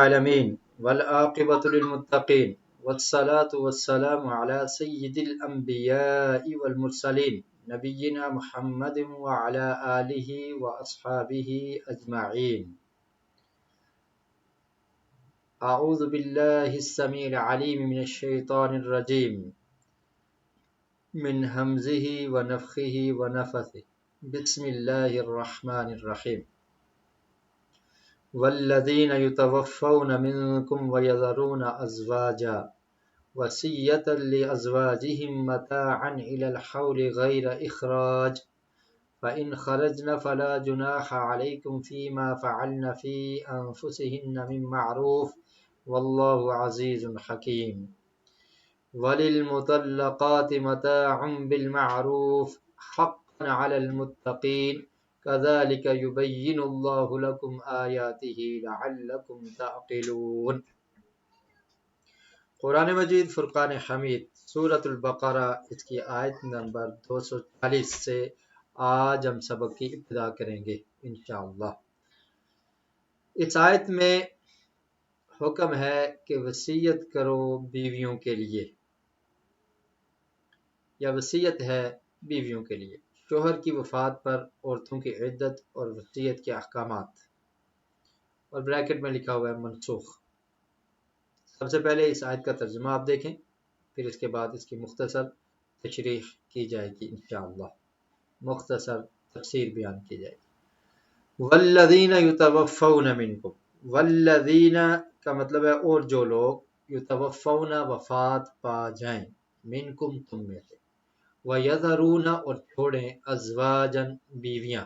العالمين والعاقبة للمتقين والصلاة والسلام على سيد الأنبياء والمرسلين نبينا محمد وعلى آله وأصحابه أجمعين. أعوذ بالله السميع العليم من الشيطان الرجيم من همزه ونفخه ونفثه. بسم الله الرحمن الرحيم. والذين يتوفون منكم ويذرون أزواجا وصية لأزواجهم متاعا إلى الحول غير إخراج فإن خرجن فلا جناح عليكم فيما فعلن في أنفسهن من معروف والله عزيز حكيم. وللمطلقات متاع بالمعروف حقا على المتقين كذلك يبين الله لكم آياته لعلكم تعقلون. قرآن مجید فرقان حمید سورۃ البقرہ اس کی آیت نمبر 240 سے آج ہم سبق کی ابتدا کریں گے انشاءاللہ۔ اس آیت میں حکم ہے کہ وصیت کرو بیویوں کے لیے، یا وصیت ہے بیویوں کے لیے۔ شوہر کی وفات پر عورتوں کی عدت اور وصیت کے احکامات، اور بریکٹ میں لکھا ہوا ہے منسوخ۔ سب سے پہلے اس آیت کا ترجمہ آپ دیکھیں، پھر اس کے بعد اس کی مختصر تشریح کی جائے گی انشاءاللہ، مختصر تفسیر بیان کی جائے گی۔ والذین یتوفون منکم، والذین کا مطلب ہے اور جو لوگ، یتوفون وفات پا جائیں، منکم تم میں سے، وَيَذَرُونَ اور چھوڑیں، ازواجن بیویاں،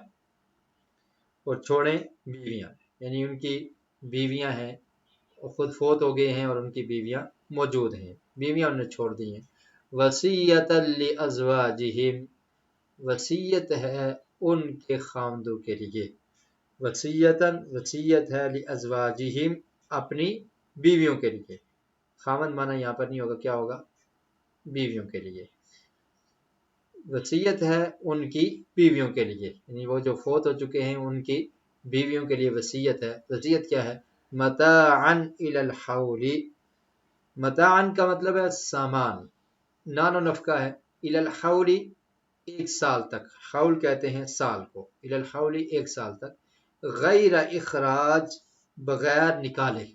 اور چھوڑیں بیویاں، یعنی ان کی بیویاں ہیں، خود فوت ہو گئے ہیں اور ان کی بیویاں موجود ہیں، بیویاں انہوں نے چھوڑ دی ہیں۔ وصیۃً لأزواجہم، وصیت ہے ان کے خاوندوں کے لیے، وصیتاً وصیت ہے لأزواجہم اپنی بیویوں کے لیے۔ خاوند معنی یہاں پر نہیں ہوگا، کیا ہوگا؟ بیویوں کے لیے۔ وصیت ہے ان کی بیویوں کے لیے، یعنی وہ جو فوت ہو چکے ہیں ان کی بیویوں کے لیے وصیت ہے۔ وصیت کیا ہے؟ متاعا الی الحول، متاعا کا مطلب ہے سامان، نان و نفقہ ہے، الی الحول ایک سال تک، حول کہتے ہیں سال کو، الی الحول ایک سال تک، غیر اخراج بغیر نکالے،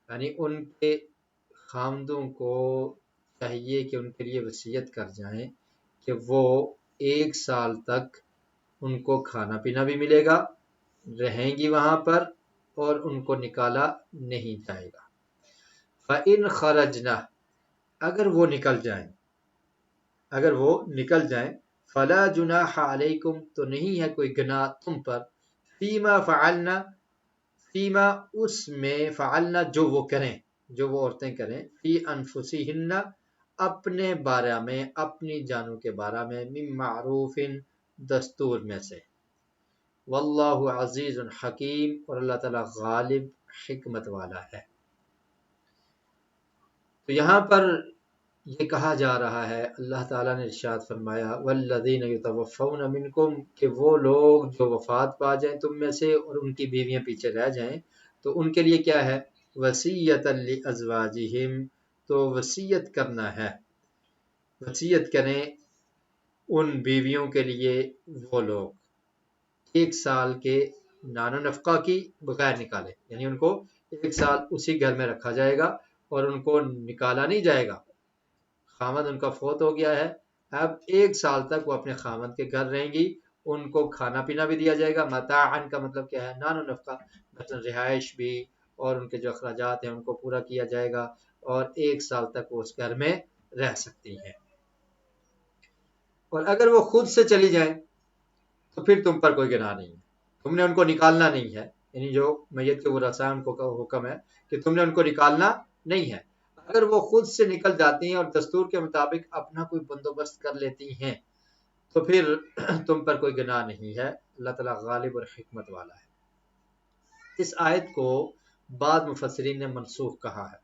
یعنی ان کے خاوندوں کو چاہیے کہ ان کے لیے وصیت کر جائیں کہ وہ ایک سال تک ان کو کھانا پینا بھی ملے گا، رہیں گی وہاں پر، اور ان کو نکالا نہیں جائے گا۔ فَإِنْ خَرَجْنَا، اگر وہ نکل جائیں، فَلَا جُنَاحَ عَلَيْكُمْ تو نہیں ہے کوئی گناہ تم پر، فِيمَا فَعَلْنَا، فیما اس میں، فعلنا جو وہ کریں، جو وہ عورتیں کریں، فی انفسہن اپنے بارے میں، اپنی جانوں کے بارے میں، من معروف دستور میں سے، واللہ عزیز حکیم اور اللہ تعالیٰ غالب حکمت والا ہے۔ تو یہاں پر یہ کہا جا رہا ہے، اللہ تعالیٰ نے ارشاد فرمایا والذین یتوفون منکم، کہ وہ لوگ جو وفات پا جائیں تم میں سے اور ان کی بیویاں پیچھے رہ جائیں، تو ان کے لیے کیا ہے؟ وصیۃ لازواجہم، تو وصیت کرنا ہے، وصیت کریں ان بیویوں کے لیے وہ لوگ ایک سال کے نان و نفقہ کی بغیر نکالے، یعنی ان کو ایک سال اسی گھر میں رکھا جائے گا اور ان کو نکالا نہیں جائے گا۔ خامد ان کا فوت ہو گیا ہے، اب ایک سال تک وہ اپنے خامد کے گھر رہیں گی، ان کو کھانا پینا بھی دیا جائے گا۔ متاعن کا مطلب کیا ہے؟ نان و نفقہ، مثلا رہائش بھی اور ان کے جو اخراجات ہیں ان کو پورا کیا جائے گا، اور ایک سال تک وہ اس گھر میں رہ سکتی ہیں۔ اور اگر وہ خود سے چلی جائیں تو پھر تم پر کوئی گناہ نہیں ہے، تم نے ان کو نکالنا نہیں ہے، یعنی جو میت کے ورثاء ہیں ان کو حکم ہے کہ تم نے ان کو نکالنا نہیں ہے۔ اگر وہ خود سے نکل جاتی ہیں اور دستور کے مطابق اپنا کوئی بندوبست کر لیتی ہیں تو پھر تم پر کوئی گناہ نہیں ہے، اللہ تعالیٰ غالب اور حکمت والا ہے۔ اس آیت کو بعض مفسرین نے منسوخ کہا ہے،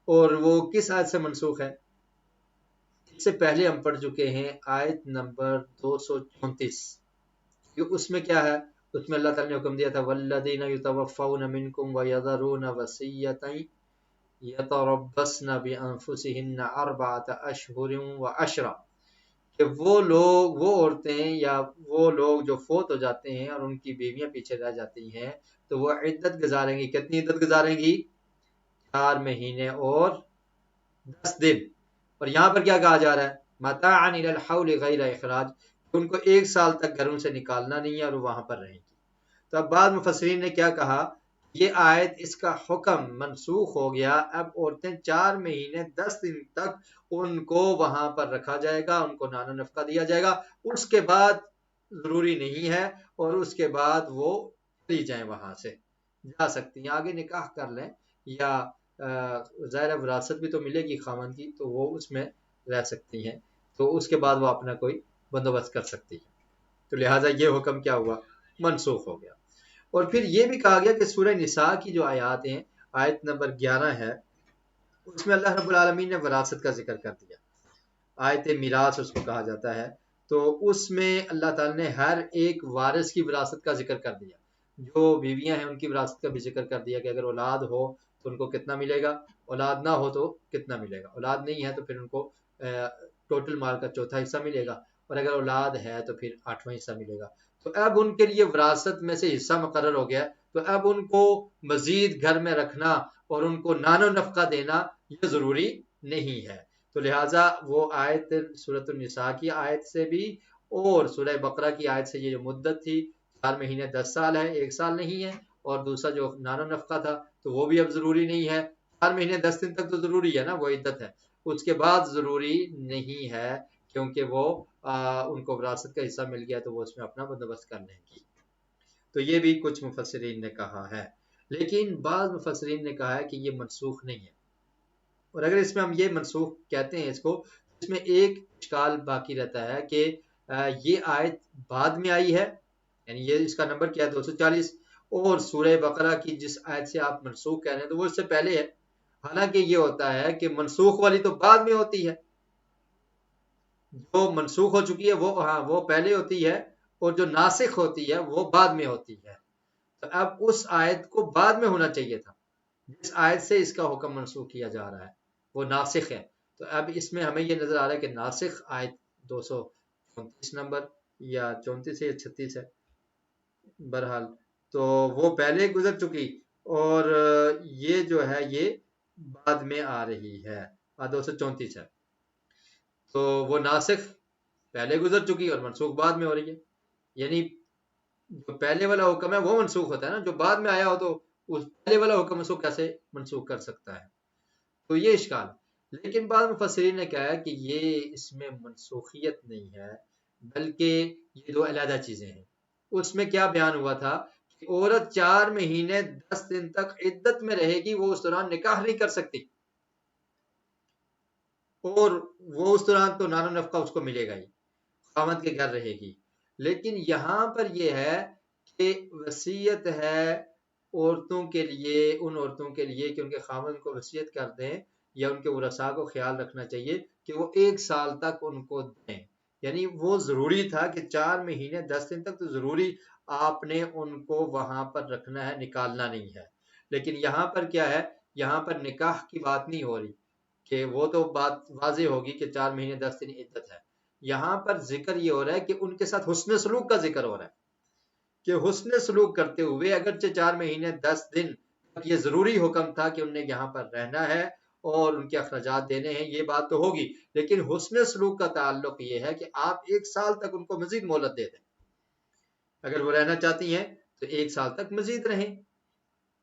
اور وہ کس آیت سے منسوخ ہے؟ اس سے پہلے ہم پڑھ چکے ہیں آیت نمبر 234، کہ اس میں کیا ہے؟ اس میں اللہ تعالیٰ نے حکم دیا تھا والذین یتوفون منکم ویذرون وصیۃ یتربصن بانفسہن اربعۃ اشہر وعشرا، کہ وہ لوگ، وہ عورتیں یا وہ لوگ جو فوت ہو جاتے ہیں اور ان کی بیویاں پیچھے رہ جاتی ہیں تو وہ عدت گزاریں گی. کتنی عدت گزاریں گی؟ 4 مہینے اور 10 دن. اور یہاں پر کیا کہا جا رہا ہے؟ متاعا الی الحول غیر اخراج، ان کو 1 سال تک گھروں سے نکالنا نہیں ہے اور وہ وہاں پر رہیں گی. تو اب بعض مفسرین نے کیا کہا، یہ آیت، اس کا حکم منسوخ ہو گیا. اب عورتیں 4 مہینے 10 دن تک ان کو وہاں پر رکھا جائے گا، ان کو نان و نفقہ دیا جائے گا. اس کے بعد ضروری نہیں ہے، اور اس کے بعد وہ چلی جائیں، وہاں سے جا سکتی ہیں، آگے نکاح کر لیں، یا ظاہر وراثت بھی تو ملے گی خاوند کی، تو وہ اس میں رہ سکتی ہیں، تو اس کے بعد وہ اپنا کوئی بندوبست کر سکتی ہیں. تو لہٰذا یہ حکم کیا ہوا؟ منسوخ ہو گیا. اور پھر یہ بھی کہا گیا کہ سورہ نساء کی جو آیات ہیں، آیت نمبر 11 ہے، اس میں اللہ رب العالمین نے وراثت کا ذکر کر دیا. آیت میراث اس کو کہا جاتا ہے. تو اس میں اللہ تعالیٰ نے ہر ایک وارث کی وراثت کا ذکر کر دیا. جو بیویاں ہیں ان کی وراثت کا بھی ذکر کر دیا کہ اگر اولاد ہو تو ان کو کتنا ملے گا، اولاد نہ ہو تو کتنا ملے گا، اولاد نہیں ہے تو پھر ان کو ٹوٹل مال کا چوتھا حصہ ملے گا، اور اگر اولاد ہے تو پھر 8واں حصہ ملے گا. تو اب ان کے لیے وراثت میں سے حصہ مقرر ہو گیا. تو اب ان کو مزید گھر میں رکھنا اور ان کو نان و نفقہ دینا یہ ضروری نہیں ہے. تو لہٰذا وہ آیت سورۃ النساء کی آیت سے بھی اور سورہ بقرہ کی آیت سے یہ جو مدت تھی 4 مہینے 10 سال ہے، 1 سال نہیں ہے. اور دوسرا جو نان و نفقہ تھا تو وہ بھی اب ضروری نہیں ہے. 4 مہینے 10 دن تک تو ضروری ہے نا، وہ عدت ہے. اس کے بعد ضروری نہیں ہے، کیونکہ وہ ان کو وراثت کا حصہ مل گیا تو وہ اس میں اپنا بندوبست کر لیں گی. تو یہ بھی کچھ مفسرین نے کہا ہے، لیکن بعض مفسرین نے کہا ہے کہ یہ منسوخ نہیں ہے. اور اگر اس میں ہم یہ منسوخ کہتے ہیں اس کو، اس میں ایک اشکال باقی رہتا ہے کہ یہ آیت بعد میں آئی ہے، یعنی یہ اس کا نمبر کیا ہے 240، اور سورہ بقرہ کی جس آیت سے آپ منسوخ کہہ رہے ہیں تو وہ اس سے پہلے ہے. حالانکہ یہ ہوتا ہے کہ منسوخ والی تو بعد میں ہوتی ہے، جو منسوخ ہو چکی ہے وہ پہلے ہوتی ہے، اور جو ناسخ ہوتی ہے وہ بعد میں ہوتی ہے. تو اب اس آیت کو بعد میں ہونا چاہیے تھا جس آیت سے اس کا حکم منسوخ کیا جا رہا ہے، وہ ناسخ ہے. تو اب اس میں ہمیں یہ نظر آ رہا ہے کہ ناسخ آیت 234 نمبر یا 34 ہے یا 36 ہے، بہرحال تو وہ پہلے گزر چکی، اور یہ جو ہے یہ بعد میں آ رہی ہے. 234 ہے، تو وہ ناسخ پہلے گزر چکی اور منسوخ بعد میں ہو رہی ہے. یعنی جو پہلے والا حکم ہے وہ منسوخ ہوتا ہے نا، جو بعد میں آیا ہو تو اس پہلے والا حکم اس کو کیسے منسوخ کر سکتا ہے. تو یہ اشکال. لیکن بعض مفسرین نے کہا ہے کہ یہ اس میں منسوخیت نہیں ہے، بلکہ یہ دو علیحدہ چیزیں ہیں. اس میں کیا بیان ہوا تھا کہ عورت 4 مہینے 10 دن تک عدت میں رہے گی، وہ اس دوران نکاح نہیں کر سکتی، اور وہ اس دوران تو نان و نفقہ اس کو ملے گا ہی، خاوند کے گھر رہے گی. لیکن یہاں پر یہ ہے کہ وصیت ہے عورتوں کے لیے، ان عورتوں کے لیے کہ ان کے خاوند کو وصیت کر دیں، یا ان کے ورثاء کو خیال رکھنا چاہیے کہ وہ 1 سال تک ان کو دیں. یعنی وہ ضروری تھا کہ 4 مہینے 10 دن تک تو ضروری آپ نے ان کو وہاں پر رکھنا ہے، نکالنا نہیں ہے. لیکن یہاں پر کیا ہے، یہاں پر نکاح کی بات نہیں ہو رہی، کہ وہ تو بات واضح ہوگی کہ 4 مہینے 10 دن عدت ہے. یہاں پر ذکر یہ ہو رہا ہے کہ ان کے ساتھ حسن سلوک کا ذکر ہو رہا ہے، کہ حسن سلوک کرتے ہوئے اگرچہ 4 مہینے 10 دن یہ ضروری حکم تھا کہ انہوں نے یہاں پر رہنا ہے اور ان کے اخراجات دینے ہیں، یہ بات تو ہوگی، لیکن حسن سلوک کا تعلق یہ ہے کہ آپ 1 سال تک ان کو مزید مہلت دے دیں. اگر وہ رہنا چاہتی ہیں تو 1 سال تک مزید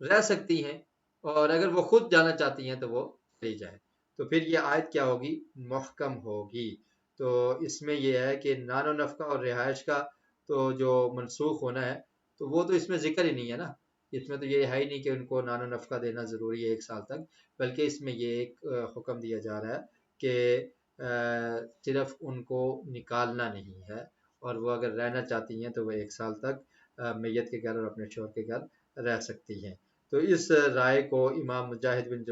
رہ سکتی ہیں، اور اگر وہ خود جانا چاہتی ہیں تو وہ چلی جائیں. تو پھر یہ آیت کیا ہوگی؟ محکم ہوگی. تو اس میں یہ ہے کہ نان و نفقہ اور رہائش کا تو جو منسوخ ہونا ہے تو وہ تو اس میں ذکر ہی نہیں ہے نا. اس میں تو یہ ہے ہی نہیں کہ ان کو نان و نفقہ دینا ضروری ہے 1 سال تک، بلکہ اس میں یہ ایک حکم دیا جا رہا ہے کہ صرف ان کو نکالنا نہیں ہے، اور وہ اگر رہنا چاہتی ہیں تو وہ 1 سال تک میت کے گھر اور اپنے شوہر کے گھر رہ سکتی ہیں. تو اس رائے کو امام مجاہد بن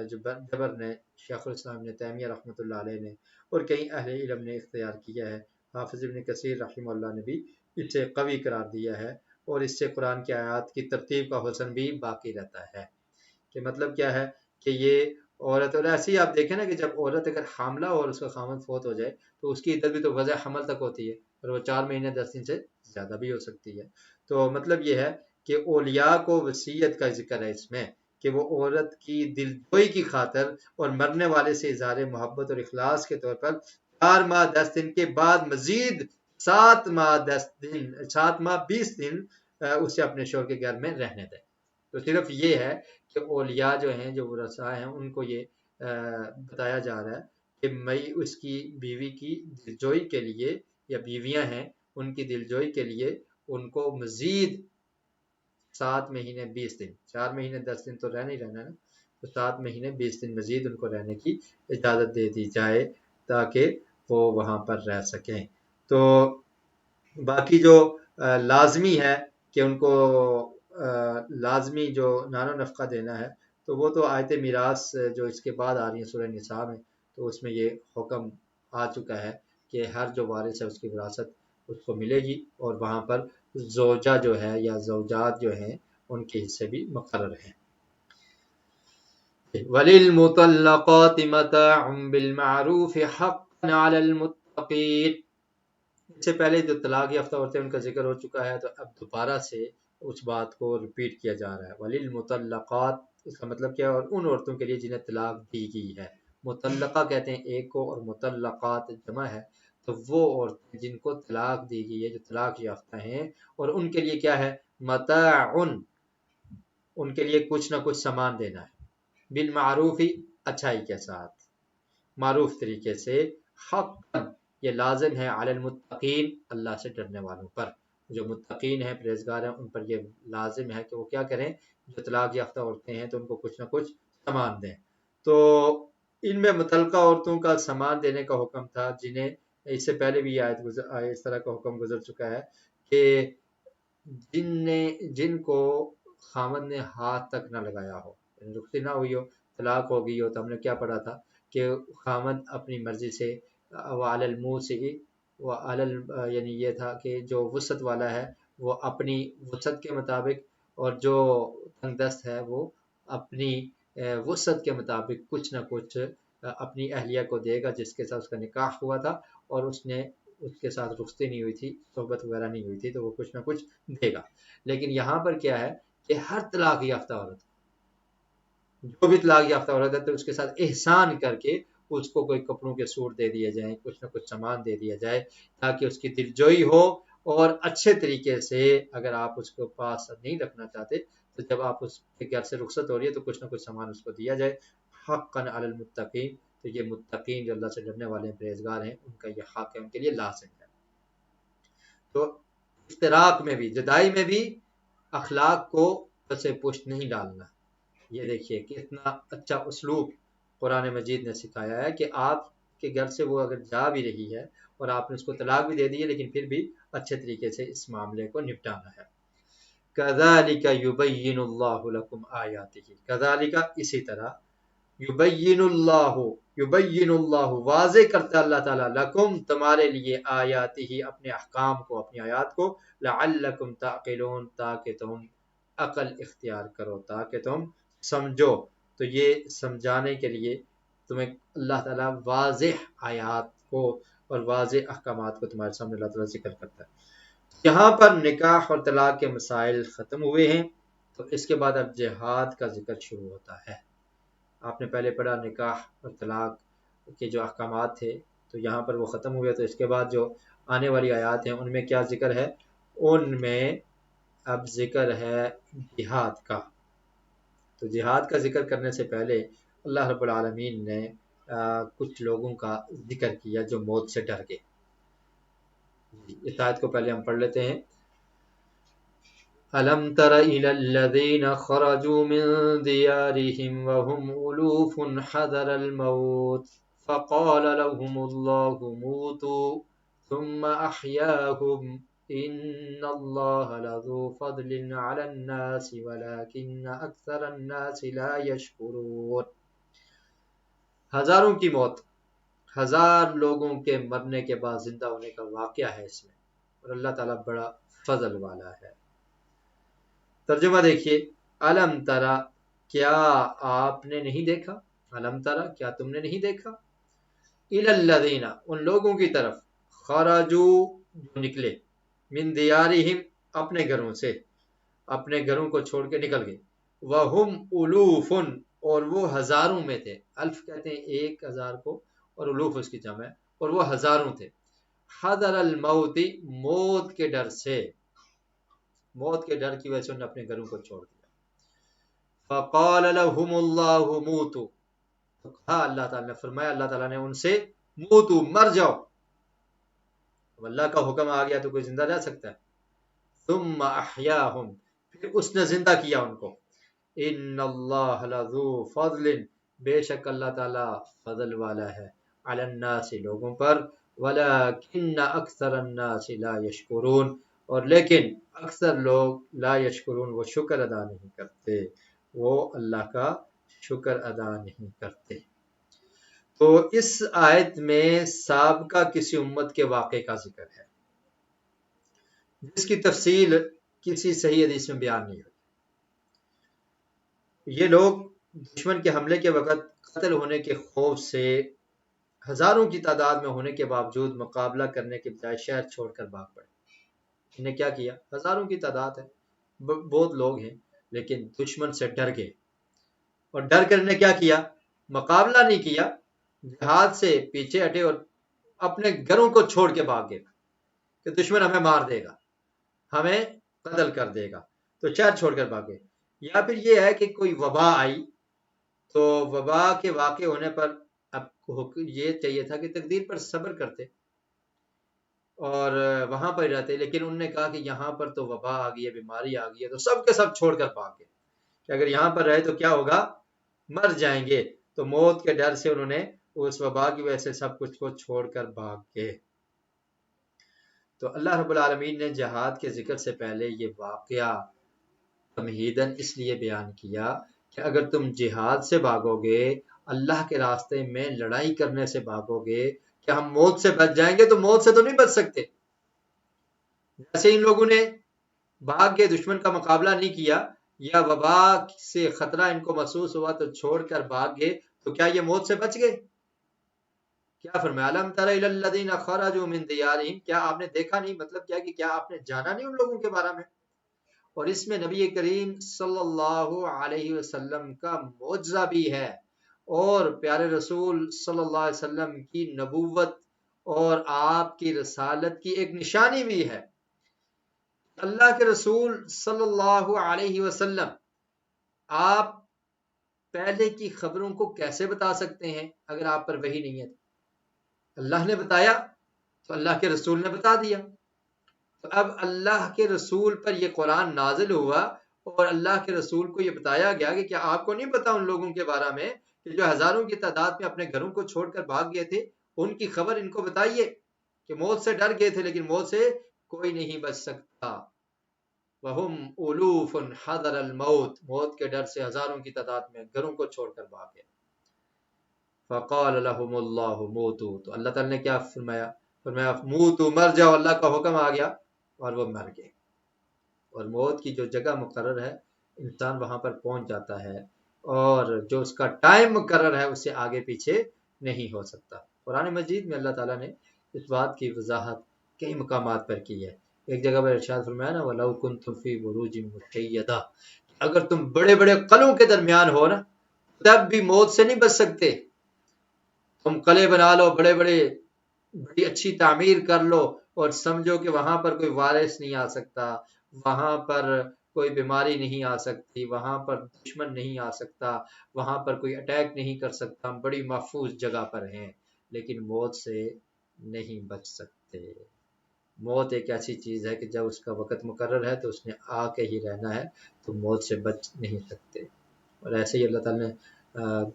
جبر نے، شیخ الاسلام ابن تیمیہ رحمۃ اللہ علیہ نے، اور کئی اہل علم نے اختیار کیا ہے. حافظ ابن کثیر رحمہ اللہ نے بھی اسے قوی قرار دیا ہے، اور اس سے قرآن کی آیات کی ترتیب کا حسن بھی باقی رہتا ہے۔ کہ مطلب کیا ہے کہ یہ عورت، اور ایسے ہی آپ دیکھیں نا کہ جب عورت اگر حاملہ ہو اور اس کا خامند فوت ہو جائے تو اس کی عدت بھی تو وضع حمل تک ہوتی ہے، اور وہ 4 مہینے 10 دن سے زیادہ بھی ہو سکتی ہے۔ تو مطلب یہ ہے کہ اولیاء کو وصیت کا ذکر ہے اس میں، کہ وہ عورت کی دلجوئی کی خاطر اور مرنے والے سے اظہار محبت اور اخلاص کے طور پر 4 ماہ 10 دن کے بعد مزید 7 ماہ 20 دن اسے اپنے شوہر کے گھر میں رہنے دیں۔ تو صرف یہ ہے کہ اولیاء جو ہیں، جو ورثاء ہیں، ان کو یہ بتایا جا رہا ہے کہ میں اس کی بیوی کی دلجوئی کے لیے، یا بیویاں ہیں ان کی دلجوئی کے لیے ان کو مزید 7 مہینے 20 دن، 4 مہینے 10 دن تو رہنا ہی رہنا ہے نا، تو 7 مہینے 20 دن مزید ان کو رہنے کی اجازت دے دی جائے تاکہ وہ وہاں پر رہ سکیں۔ تو باقی جو لازمی ہے کہ ان کو لازمی جو نان و نفقہ دینا ہے، تو وہ تو آیت میراث جو اس کے بعد آ رہی ہیں سورہ نساء میں، تو اس میں یہ حکم آ چکا ہے کہ ہر جو وارث ہے اس کی وراثت اس کو ملے گی، اور وہاں پر زوجہ جو ہے یا زوجات جو ہیں ان کے حصے بھی مقرر ہیں۔ وَلِلْمُطَلَّقَاتِ مَتَاعٌ بِالْمَعْرُوفِ حَقًّا عَلَى الْمُتَّقِينَ۔ اس سے پہلے جو طلاق یافتہ عورتیں ان کا ذکر ہو چکا ہے، تو اب دوبارہ سے اس بات کو ریپیٹ کیا جا رہا ہے۔ وَلِلْمُطَلَّقَاتِ، اس کا مطلب کیا ہے؟ اور ان عورتوں کے لیے جنہیں طلاق دی گئی ہے۔ مطلقہ کہتے ہیں ایک کو، اور مطلقات جمع ہے، تو وہ عورتیں جن کو طلاق دی گئی ہے، جو طلاق یافتہ ہیں، اور ان کے لیے کیا ہے؟ متاعن، ان کے لیے کچھ نہ کچھ سامان دینا ہے، بالمعروف، اچھائی کے ساتھ، معروف طریقے سے، حق، یہ لازم ہے، علی المتقین، اللہ سے ڈرنے والوں پر، جو متقین ہیں، پرہیزگار ہیں، ان پر یہ لازم ہے کہ وہ کیا کریں؟ جو طلاق یافتہ عورتیں ہیں تو ان کو کچھ نہ کچھ سامان دیں۔ تو ان میں متعلقہ عورتوں کا سامان دینے کا حکم تھا، جنہیں اس سے پہلے بھی اس طرح کا حکم گزر چکا ہے کہ جن کو خامد نے ہاتھ تک نہ لگایا ہو، رخصتی نہ ہوئی ہو، طلاق ہو گئی ہو، تو ہم نے کیا پڑھا تھا کہ خامد اپنی مرضی سے وعلی الموسع یعنی یہ تھا کہ جو وسعت والا ہے وہ اپنی وسعت کے مطابق، اور جو تنگ دست ہے وہ اپنی وسعت کے مطابق کچھ نہ کچھ اپنی اہلیہ کو دے گا جس کے ساتھ اس کا نکاح ہوا تھا، اور اس کے ساتھ رخصتی نہیں ہوئی تھی، صحبت وغیرہ نہیں ہوئی تھی، تو وہ کچھ نہ کچھ دے گا۔ لیکن یہاں پر کیا ہے کہ ہر طلاق یافتہ عورت، جو بھی طلاق یافتہ عورت ہے، تو اس کے ساتھ احسان کر کے اس کو کوئی کپڑوں کے سوٹ دے دیے جائیں، کچھ نہ کچھ سامان دے دیا جائے، تاکہ اس کی دلجوئی ہو، اور اچھے طریقے سے، اگر آپ اس کو پاس نہیں رکھنا چاہتے تو جب آپ اس کے گھر سے رخصت ہو رہی ہے تو کچھ نہ کچھ سامان اس کو دیا جائے۔ حقاً علی المتقین، تو یہ متقین جو اللہ سے ڈرنے والے ہیں، پرہیزگار ہیں، ان کا یہ حق ہے، ان کے لیے لازم ہے۔ تو افتراق میں بھی، جدائی میں بھی اخلاق کو پس پشت نہیں ڈالنا۔ یہ دیکھیے کہ اتنا اچھا اسلوب قرآن مجید نے سکھایا ہے کہ آپ کے گھر سے وہ اگر جا بھی رہی ہے اور آپ نے اس کو طلاق بھی دے دی ہے، لیکن پھر بھی اچھے طریقے سے اس معاملے کو نپٹانا ہے۔ کذالک یبین اللہ لکم آیاتہ، کذالک، اسی طرح، یبین اللہ، واضح کرتا اللہ تعالیٰ، لکم، تمہارے لیے، آیاتہ، اپنے احکام کو، اپنی آیات کو، لعلکم تعقلون، تاکہ تم عقل اختیار کرو، تاکہ تم سمجھو۔ تو یہ سمجھانے کے لیے تمہیں اللہ تعالیٰ واضح آیات کو اور واضح احکامات کو تمہارے سامنے اللہ تعالیٰ ذکر کرتا ہے۔ یہاں پر نکاح اور طلاق کے مسائل ختم ہوئے ہیں، تو اس کے بعد اب جہاد کا ذکر شروع ہوتا ہے۔ آپ نے پہلے پڑھا نکاح اور طلاق کے جو احکامات تھے، تو یہاں پر وہ ختم ہوئے، تو اس کے بعد جو آنے والی آیات ہیں ان میں کیا ذکر ہے؟ ان میں اب ذکر ہے جہاد کا۔ تو جہاد کا ذکر کرنے سے پہلے اللہ رب العالمین نے کچھ لوگوں کا ذکر کیا جو موت سے ڈر گئے۔ اس آیت کو پہلے ہم پڑھ لیتے ہیں۔ أَلَمْ تَرَ إِلَى الَّذِينَ خَرَجُوا مِنْ دِيَارِهِمْ وَهُمْ أُلُوفٌ حَذَرَ الْمَوْتِ فَقَالَ لَهُمُ اللَّهُ مُوتُوا ثُمَّ أَحْيَاهُمْ إِنَّ اللَّهَ لَذُو فَضْلٍ عَلَى النَّاسِ وَلَكِنَّ أَكْثَرَ النَّاسِ لَا يَشْكُرُونَ۔ ہزاروں کی موت، ہزار لوگوں کے مرنے کے بعد زندہ ہونے کا واقعہ ہے اس میں، اور اللہ تعالیٰ بڑا فضل والا ہے۔ ترجمہ دیکھیے، الم ترا، کیا آپ نے نہیں دیکھا، الم ترا کیا تم نے نہیں دیکھا، الی الذین ان لوگوں کی طرف، خرجو جو نکلے، من دیارہم اپنے گھروں سے، اپنے گھروں کو چھوڑ کے نکل گئے، وہم الوف اور وہ ہزاروں میں تھے، الف کہتے ہیں 1000 کو اور الوف اس کی جمع ہے، اور وہ ہزاروں تھے، حذر الموت موت کے ڈر سے، موت کے ڈر کی وجہ سے انہوں نے اپنے گھروں کو چھوڑ دیا، فقال لهم اللہ موتوا، تو کہا اللہ تعالیٰ نے فرمایا، اللہ تعالیٰ نے ان سے موتو مر جاؤ، اب اللہ کا حکم آ گیا تو کوئی زندہ رہ سکتا ہے، ثم احیاہم پھر اس نے زندہ کیا ان کو، ان اللہ لذو فضل بے شک اللہ تعالیٰ فضل والا ہے، علی الناس لوگوں پر، ولکن اکثر الناس لا یشکرون اور لیکن اکثر لوگ لا یشکرون وہ شکر ادا نہیں کرتے، وہ اللہ کا شکر ادا نہیں کرتے۔ تو اس آیت میں سابقہ کسی امت کے واقعے کا ذکر ہے جس کی تفصیل کسی صحیح حدیث میں بیان نہیں ہوئی۔ یہ لوگ دشمن کے حملے کے وقت قتل ہونے کے خوف سے ہزاروں کی تعداد میں ہونے کے باوجود مقابلہ کرنے کے بجائے شہر چھوڑ کر بھاگ پڑے۔ انہیں کیا کیا؟ ہزاروں کی تعداد ہے، بہت لوگ ہیں، لیکن دشمن سے ڈر گئے، اور ڈر کر نے کیا کیا؟ مقابلہ نہیں کیا، جہاد سے پیچھے ہٹے اور اپنے گھروں کو چھوڑ کے بھاگ گئے کہ دشمن ہمیں مار دے گا، ہمیں قتل کر دے گا، تو شہر چھوڑ کر بھاگے۔ یا پھر یہ ہے کہ کوئی وبا آئی تو وبا کے واقع ہونے پر اب یہ چاہیے تھا کہ تقدیر پر صبر کرتے اور وہاں پر رہتے، لیکن انہوں نے کہا کہ یہاں پر تو وبا آ گئی ہے، بیماری آ گئی ہے، تو سب کے سب چھوڑ کر بھاگ گئے کہ اگر یہاں پر رہے تو کیا ہوگا؟ مر جائیں گے، تو موت کے ڈر سے انہوں نے اس وبا کی وجہ سے سب کچھ کو چھوڑ کر بھاگ گئے۔ تو اللہ رب العالمین نے جہاد کے ذکر سے پہلے یہ واقعہ تمہیداً اس لیے بیان کیا کہ اگر تم جہاد سے بھاگو گے، اللہ کے راستے میں لڑائی کرنے سے بھاگو گے، کہ ہم موت سے بچ جائیں گے، تو موت سے تو نہیں بچ سکتے۔ جیسے ان لوگوں نے بھاگ کے دشمن کا مقابلہ نہیں کیا یا وبا سے خطرہ ان کو محسوس ہوا تو چھوڑ کر بھاگ گئے، تو کیا یہ موت سے بچ گئے؟ کیا فرمایا؟ الم تر الی الذین خرجوا من دیارہم، کیا آپ نے دیکھا نہیں، مطلب کیا کہ کیا آپ نے جانا نہیں ان لوگوں کے بارے میں؟ اور اس میں نبی کریم صلی اللہ علیہ وسلم کا معجزہ بھی ہے، اور پیارے رسول صلی اللہ علیہ وسلم کی نبوت اور آپ کی رسالت کی ایک نشانی بھی ہے۔ اللہ کے رسول صلی اللہ علیہ وسلم آپ پہلے کی خبروں کو کیسے بتا سکتے ہیں اگر آپ پر وحی نہیں ہے؟ اللہ نے بتایا تو اللہ کے رسول نے بتا دیا، تو اب اللہ کے رسول پر یہ قرآن نازل ہوا اور اللہ کے رسول کو یہ بتایا گیا کہ کیا آپ کو نہیں پتا ان لوگوں کے بارے میں کہ جو ہزاروں کی تعداد میں اپنے گھروں کو چھوڑ کر بھاگ گئے تھے، ان کی خبر ان کو بتائیے کہ موت سے ڈر گئے تھے لیکن موت سے کوئی نہیں بچ سکتا، وہم الوف حذر الموت، موت کے ڈر سے ہزاروں کی تعداد میں گھروں کو چھوڑ کر بھاگ گئے، فقال لهم اللہ موتو، تو اللہ تعالیٰ نے کیا فرمایا؟ فرمایا موتو مر جاؤ، اللہ کا حکم آ گیا اور وہ مر گئے۔ اور موت کی جو جگہ مقرر ہے انسان وہاں پر پہنچ جاتا ہے، اور جو اس کا ٹائم مقرر ہے اس سے آگے پیچھے نہیں ہو سکتا۔ قرآن مجید میں اللہ تعالیٰ نے اس بات کی وضاحت کئی مقامات پر کی ہے۔ ایک جگہ پر ارشاد فرمایا نا وَلَوْ كُنْتُمْ فِي بُرُوجٍ مُشَيَّدَةٍ، اگر تم بڑے بڑے قلعوں کے درمیان ہو نا تب بھی موت سے نہیں بچ سکتے، تم قلعے بنا لو، بڑی اچھی تعمیر کر لو اور سمجھو کہ وہاں پر کوئی وائرس نہیں آ سکتا، وہاں پر کوئی بیماری نہیں آ سکتی، وہاں پر دشمن نہیں آ سکتا، وہاں پر کوئی اٹیک نہیں کر سکتا، ہم بڑی محفوظ جگہ پر ہیں، لیکن موت سے نہیں بچ سکتے۔ موت ایک ایسی چیز ہے کہ جب اس کا وقت مقرر ہے تو اس نے آ کے ہی رہنا ہے، تو موت سے بچ نہیں سکتے۔ اور ایسے ہی اللہ تعالیٰ نے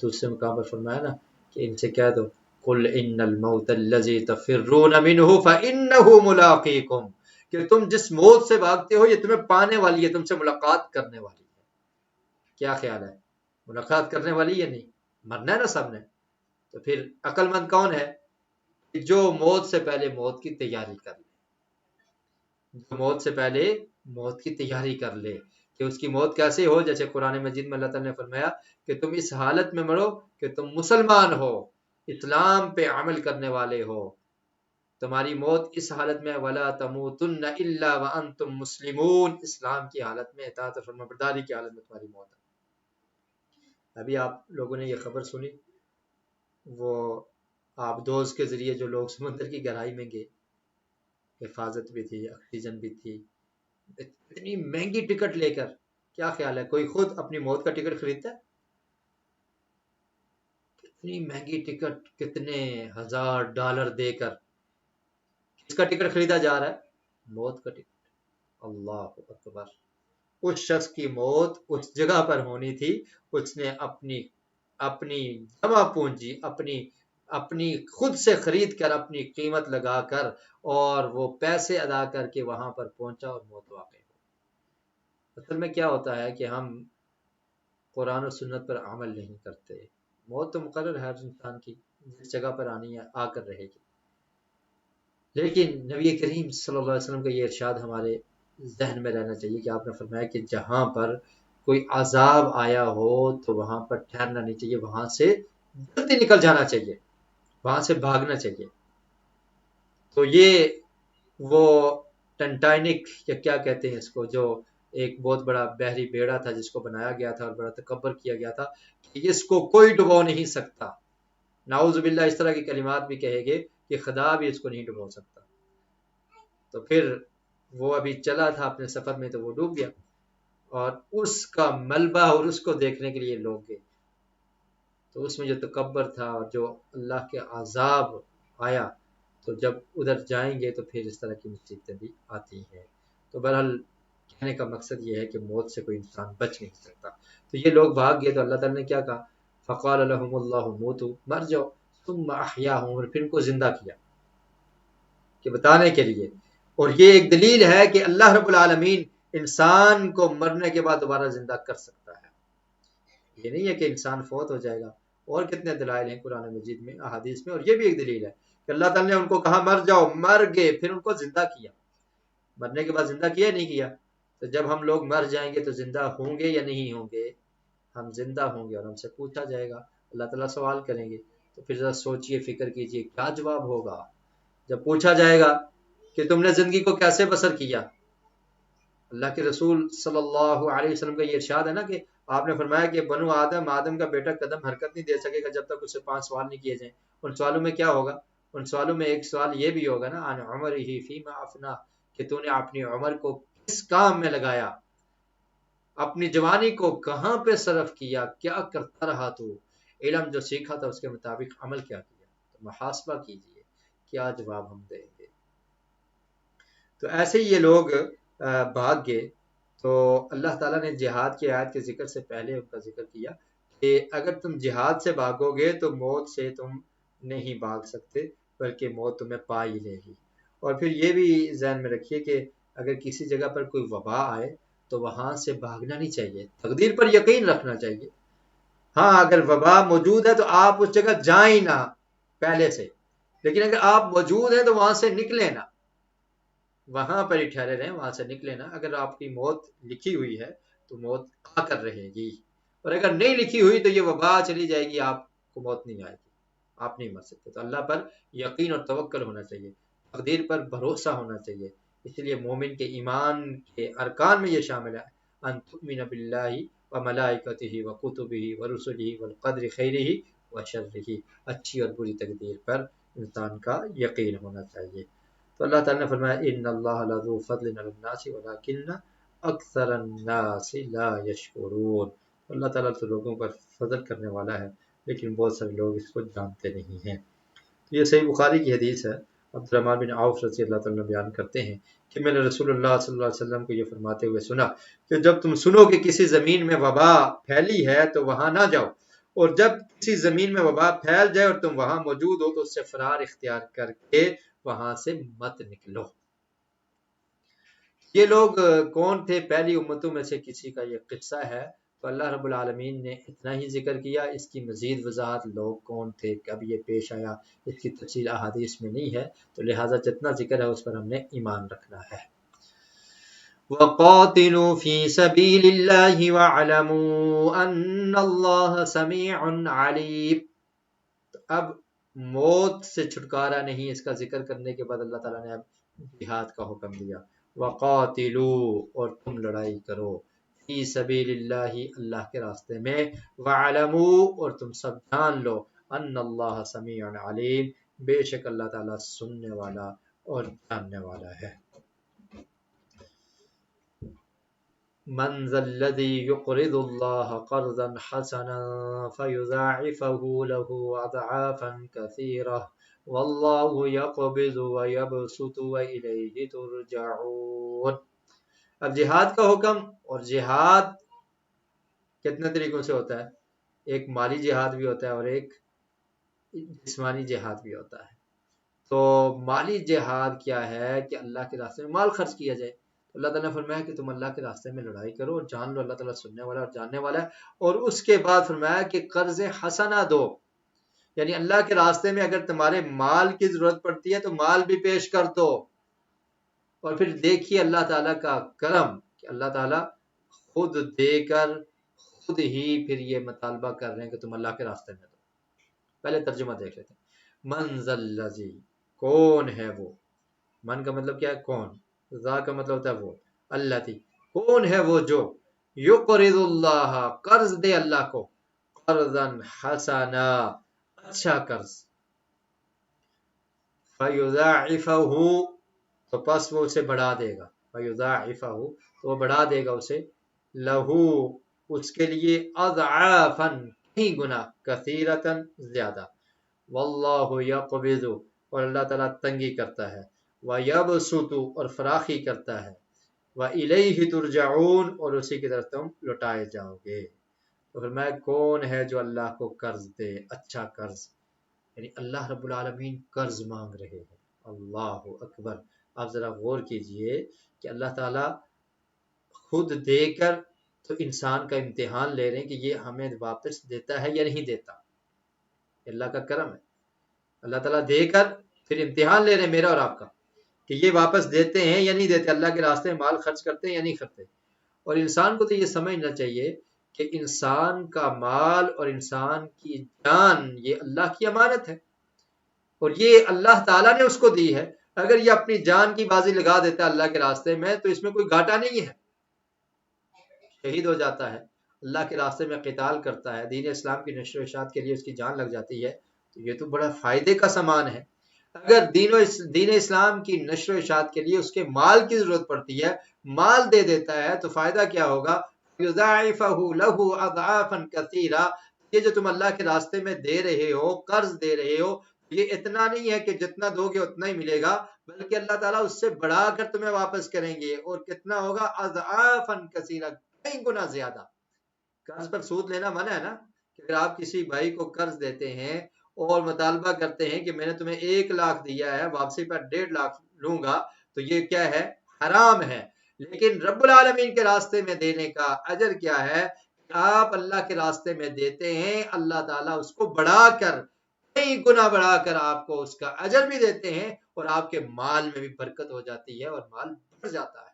دوسرے مقام پر فرمایا نا کہ ان سے کہہ دو قل ان الموت الذی تفرون منہ فانہ ملاقیکم، کہ تم جس موت سے بھاگتے ہو یہ تمہیں پانے والی ہے، تم سے ملاقات کرنے والی ہے۔ کیا خیال ہے؟ ملاقات کرنے والی ہے؟ نہیں، مرنا ہے نا سب نے۔ تو پھر عقل مند کون ہے کہ جو موت سے پہلے موت کی تیاری کر لے، جو موت سے پہلے موت کی تیاری کر لے، کہ اس کی موت کیسے ہو، جیسے قرآن مجید میں اللہ تعالیٰ نے فرمایا کہ تم اس حالت میں مرو کہ تم مسلمان ہو، اسلام پہ عمل کرنے والے ہو، تمہاری موت اس حالت میں ولا تموتن الا وانتم مسلمون، اسلام کی حالت میں، اطاعت اور فرمانبرداری کی حالت میں تمہاری موت ہے۔ ابھی آپ لوگوں نے یہ خبر سنی، وہ آبدوز کے ذریعے جو لوگ سمندر کی گہرائی میں گئے، حفاظت بھی تھی، آکسیجن بھی تھی، اتنی مہنگی ٹکٹ لے کر، کیا خیال ہے کوئی خود اپنی موت کا ٹکٹ خریدتا ہے؟ اتنی مہنگی ٹکٹ، کتنے $1000 دے کر کس کا ٹکٹ خریدا جا رہا ہے؟ موت کا ٹکٹ۔ اللہ اکبر، اس شخص کی موت اس جگہ پر ہونی تھی، اس نے اپنی جمع پونجی، اپنی خود سے خرید کر، اپنی قیمت لگا کر، اور وہ پیسے ادا کر کے وہاں پر پہنچا اور موت واقع ہو۔ اصل میں کیا ہوتا ہے کہ ہم قرآن و سنت پر عمل نہیں کرتے۔ موت تو مقرر ہے ہر انسان کی، جس جگہ پر آنی ہے آ کر رہے گی، لیکن نبی کریم صلی اللہ علیہ وسلم کا یہ ارشاد ہمارے ذہن میں رہنا چاہیے کہ آپ نے فرمایا کہ جہاں پر کوئی عذاب آیا ہو تو وہاں پر ٹھہرنا نہیں چاہیے، وہاں سے جلدی نکل جانا چاہیے، وہاں سے بھاگنا چاہیے۔ تو یہ وہ ٹنٹائنک یا کیا کہتے ہیں اس کو، جو ایک بہت بڑا بحری بیڑا تھا جس کو بنایا گیا تھا اور بڑا تکبر کیا گیا تھا کہ اس کو کوئی ڈبو نہیں سکتا، نعوذ باللہ اس طرح کی کلمات بھی کہے گے کہ خدا بھی اس کو نہیں ڈبو سکتا۔ تو پھر وہ ابھی چلا تھا اپنے سفر میں تو وہ ڈوب گیا، اور اس کا ملبہ اور اس کو دیکھنے کے لیے لوگ گئے، تو اس میں جو تکبر تھا اور جو اللہ کے عذاب آیا، تو جب ادھر جائیں گے تو پھر اس طرح کی مصیبتیں بھی آتی ہیں۔ تو بہرحال کہنے کا مقصد یہ ہے کہ موت سے کوئی انسان بچ نہیں سکتا۔ تو یہ لوگ بھاگ گئے تو اللہ تعالیٰ نے کیا کہا، فقال لهم اللہ موتوا، مر جاؤ، ثم احیاهم، اور پھر ان کو زندہ کیا، کہ بتانے کے لیے۔ اور یہ ایک دلیل ہے کہ اللہ رب العالمین انسان کو مرنے کے بعد دوبارہ زندہ کر سکتا ہے، یہ نہیں ہے کہ انسان فوت ہو جائے گا۔ اور کتنے دلائل ہیں قرآن مجید میں، احادیث میں، اور یہ بھی ایک دلیل ہے کہ اللہ تعالیٰ نے ان کو کہا مر جاؤ، مر گئے، پھر ان کو زندہ کیا۔ مرنے کے بعد زندہ کیا نہیں کیا؟ تو جب ہم لوگ مر جائیں گے تو زندہ ہوں گے یا نہیں ہوں گے؟ ہم زندہ ہوں گے، اور ہم سے پوچھا جائے گا، اللہ تعالیٰ سوال کریں گے، تو پھر ذرا سوچئے، فکر کیجئے کیا جواب ہوگا جب پوچھا جائے گا کہ تم نے زندگی کو کیسے بسر کیا۔ اللہ کے رسول صلی اللہ علیہ وسلم کا یہ ارشاد ہے نا کہ آپ نے فرمایا کہ بنو آدم کا بیٹا قدم حرکت نہیں دے سکے گا جب تک اس سے 5 سوال نہیں کیے جائیں۔ ان سوالوں میں کیا ہوگا؟ ان سوالوں میں ایک سوال یہ بھی ہوگا نا، عن عمرہ فیما افنا، کہ تو نے اپنی عمر کو کس کام میں لگایا، اپنی جوانی کو کہاں پہ صرف کیا، کیا کرتا رہا، تو علم جو سیکھا تھا اس کے مطابق عمل کیا کیا۔ تو محاسبہ کیجئے، کیا جواب ہم دیں گے۔ تو ایسے ہی یہ لوگ بھاگ گئے، تو اللہ تعالیٰ نے جہاد کی آیت کے ذکر سے پہلے ان کا ذکر کیا کہ اگر تم جہاد سے بھاگو گے تو موت سے تم نہیں بھاگ سکتے، بلکہ موت تمہیں پا ہی لے گی۔ اور پھر یہ بھی ذہن میں رکھیے کہ اگر کسی جگہ پر کوئی وبا آئے تو وہاں سے بھاگنا نہیں چاہیے، تقدیر پر یقین رکھنا چاہیے۔ ہاں اگر وبا موجود ہے تو آپ اس جگہ جائیں نہ پہلے سے، لیکن اگر آپ موجود ہیں تو وہاں سے نکلیں نہ، وہاں پر ہی ٹھہرے رہیں، وہاں سے نکلے نا۔ اگر آپ کی موت لکھی ہوئی ہے تو موت آ کر رہے گی، اور اگر نہیں لکھی ہوئی تو یہ وبا چلی جائے گی، آپ کو موت نہیں آئے گی، آپ نہیں مر سکتے۔ تو اللہ پر یقین اور توکل ہونا چاہیے، تقدیر پر بھروسہ ہونا چاہیے۔ اس لیے مومن کے ایمان کے ارکان میں یہ شامل ہے، ان تؤمن باللہ وملائکتہ وکتبہ ورسلہ والقدر خیرہ وشرہ، اچھی اور بری تقدیر پر انسان کا یقین ہونا چاہیے۔ تو اللہ تعالیٰ نے فرمایا ان اللہ لذو فضل علی الناس ولکن اکثر الناس لا یشکرون، اللہ تعالیٰ تو لوگوں پر فضل کرنے والا ہے لیکن بہت سارے لوگ اس کو جانتے نہیں ہیں۔ تو یہ صحیح بخاری کی حدیث ہے، عبد الرحمن بن عوف رضی اللہ تعالیٰ بیان کرتے ہیں کہ میں نے رسول اللہ صلی اللہ علیہ وسلم کو یہ فرماتے ہوئے سنا کہ جب تم سنو کہ کسی زمین میں وبا پھیلی ہے تو وہاں نہ جاؤ، اور جب کسی زمین میں وبا پھیل جائے اور تم وہاں موجود ہو تو اس سے فرار اختیار کر کے وہاں سے مت نکلو۔ یہ لوگ کون تھے؟ پہلی امتوں میں سے کسی کا یہ قصہ ہے، تو اللہ رب العالمین نے اتنا ہی ذکر کیا، اس کی مزید وضاحت لوگ کون تھے، کب یہ پیش آیا، اس کی تفصیل احادیث میں نہیں ہے، تو لہٰذا جتنا ذکر ہے اس پر ہم نے ایمان رکھنا ہے۔ وَقَاتِلُوا فِي سَبِيلِ اللَّهِ وَاعْلَمُوا أَنَّ اللَّهَ سَمِيعٌ عَلِيمٌ۔ اب موت سے چھٹکارا نہیں، اس کا ذکر کرنے کے بعد اللہ تعالیٰ نے اب جہاد کا حکم دیا۔ وَقَاتِلُوا، اور تم لڑائی کرو، فی سبیل اللہ، اللہ کے راستے میں، وَعْلَمُوا، اور تم سب جان لو، ان اللہ سمیع علیم، بے شک اللہ تعالیٰ سننے والا اور جاننے والا ہے۔ من ذا الذی یقرض اللہ قرضا حسنا فیضاعفه له اضعافا کثیرہ واللہ یقبض ویبسط والیہ ترجعون۔ اب جہاد کا حکم، اور جہاد کتنے طریقوں سے ہوتا ہے؟ ایک مالی جہاد بھی ہوتا ہے اور ایک جسمانی جہاد بھی ہوتا ہے۔ تو مالی جہاد کیا ہے کہ اللہ کے راستے میں مال خرچ کیا جائے۔ تو اللہ تعالیٰ نے فرمایا کہ تم اللہ کے راستے میں لڑائی کرو اور جان لو اللہ تعالیٰ سننے والا اور جاننے والا ہے۔ اور اس کے بعد فرمایا کہ قرض حسنہ دو، یعنی اللہ کے راستے میں اگر تمہارے مال کی ضرورت پڑتی ہے تو مال بھی پیش کر دو۔ اور پھر دیکھیے اللہ تعالیٰ کا کرم کہ اللہ تعالیٰ خود دے کر خود ہی پھر یہ مطالبہ کر رہے ہیں کہ تم اللہ کے راستے میں دو۔ پہلے ترجمہ دیکھ لیتے ہیں۔ من ذا الذی، کون ہے وہ؟ من کا مطلب کیا ہے؟ کون۔ ذا کا مطلب ہوتا ہے وہ۔ اللہ تھی، کون ہے وہ جو یقرض اللہ، قرض دے اللہ کو، قرضا حسنا، اچھا قرض، فیضاعفہ، تو پس وہ اسے بڑھا دے گا، فیضاعفہ، تو وہ بڑھا دے گا اسے، لہو، اس کے لیے، اضعافا، کئی گنا، کثیرتا، زیادہ، واللہ یقبض، اور اللہ تعالیٰ تنگی کرتا ہے، وَيَبْسُطُ، اور فراخی کرتا ہے، وَإِلَيْهِ تُرْجَعُونَ، اور اسی کی طرف تم لوٹائے جاؤ گے۔ تو فرمایا کون ہے جو اللہ کو قرض دے، اچھا قرض، یعنی اللہ رب العالمین قرض مانگ رہے ہیں۔ اللہ اکبر۔ آپ ذرا غور کیجئے کہ اللہ تعالیٰ خود دے کر تو انسان کا امتحان لے رہے ہیں کہ یہ ہمیں واپس دیتا ہے یا نہیں دیتا۔ اللہ کا کرم ہے، اللہ تعالیٰ دے کر پھر امتحان لے رہے ہیں میرا اور آپ کا کہ یہ واپس دیتے ہیں یا نہیں دیتے، اللہ کے راستے میں مال خرچ کرتے ہیں یا نہیں کرتے۔ اور انسان کو تو یہ سمجھنا چاہیے کہ انسان کا مال اور انسان کی جان یہ اللہ کی امانت ہے، اور یہ اللہ تعالیٰ نے اس کو دی ہے۔ اگر یہ اپنی جان کی بازی لگا دیتا ہے اللہ کے راستے میں تو اس میں کوئی گھاٹا نہیں ہے، شہید ہو جاتا ہے، اللہ کے راستے میں قتال کرتا ہے، دین اسلام کی نشر و اشاعت کے لیے اس کی جان لگ جاتی ہے، تو یہ تو بڑا فائدے کا سامان ہے۔ اگر دین اسلام کی نشر و اشاعت کے لیے اس کے مال کی ضرورت پڑتی ہے، مال دے دیتا ہے، تو فائدہ کیا ہوگا؟ یضاعفہ لہ اضعافا کثیرہ، یہ جو تم اللہ کے راستے میں دے رہے ہو، قرض دے رہے ہو، یہ اتنا نہیں ہے کہ جتنا دو گے اتنا ہی ملے گا، بلکہ اللہ تعالیٰ اس سے بڑھا کر تمہیں واپس کریں گے، اور کتنا ہوگا؟ اضعافا کثیرہ، کئی گنا زیادہ۔ قرض پر سود لینا منع ہے نا، کہ اگر آپ کسی بھائی کو قرض دیتے ہیں اور مطالبہ کرتے ہیں کہ میں نے تمہیں 1,00,000 دیا ہے، واپسی پر 1.5 لاکھ لوں گا، تو یہ کیا ہے؟ حرام ہے۔ لیکن رب العالمین کے راستے میں دینے کا اجر کیا ہے؟ آپ اللہ کے راستے میں دیتے ہیں، اللہ تعالیٰ اس کو بڑھا کر، کئی گنا بڑھا کر آپ کو اس کا اجر بھی دیتے ہیں، اور آپ کے مال میں بھی برکت ہو جاتی ہے اور مال بڑھ جاتا ہے۔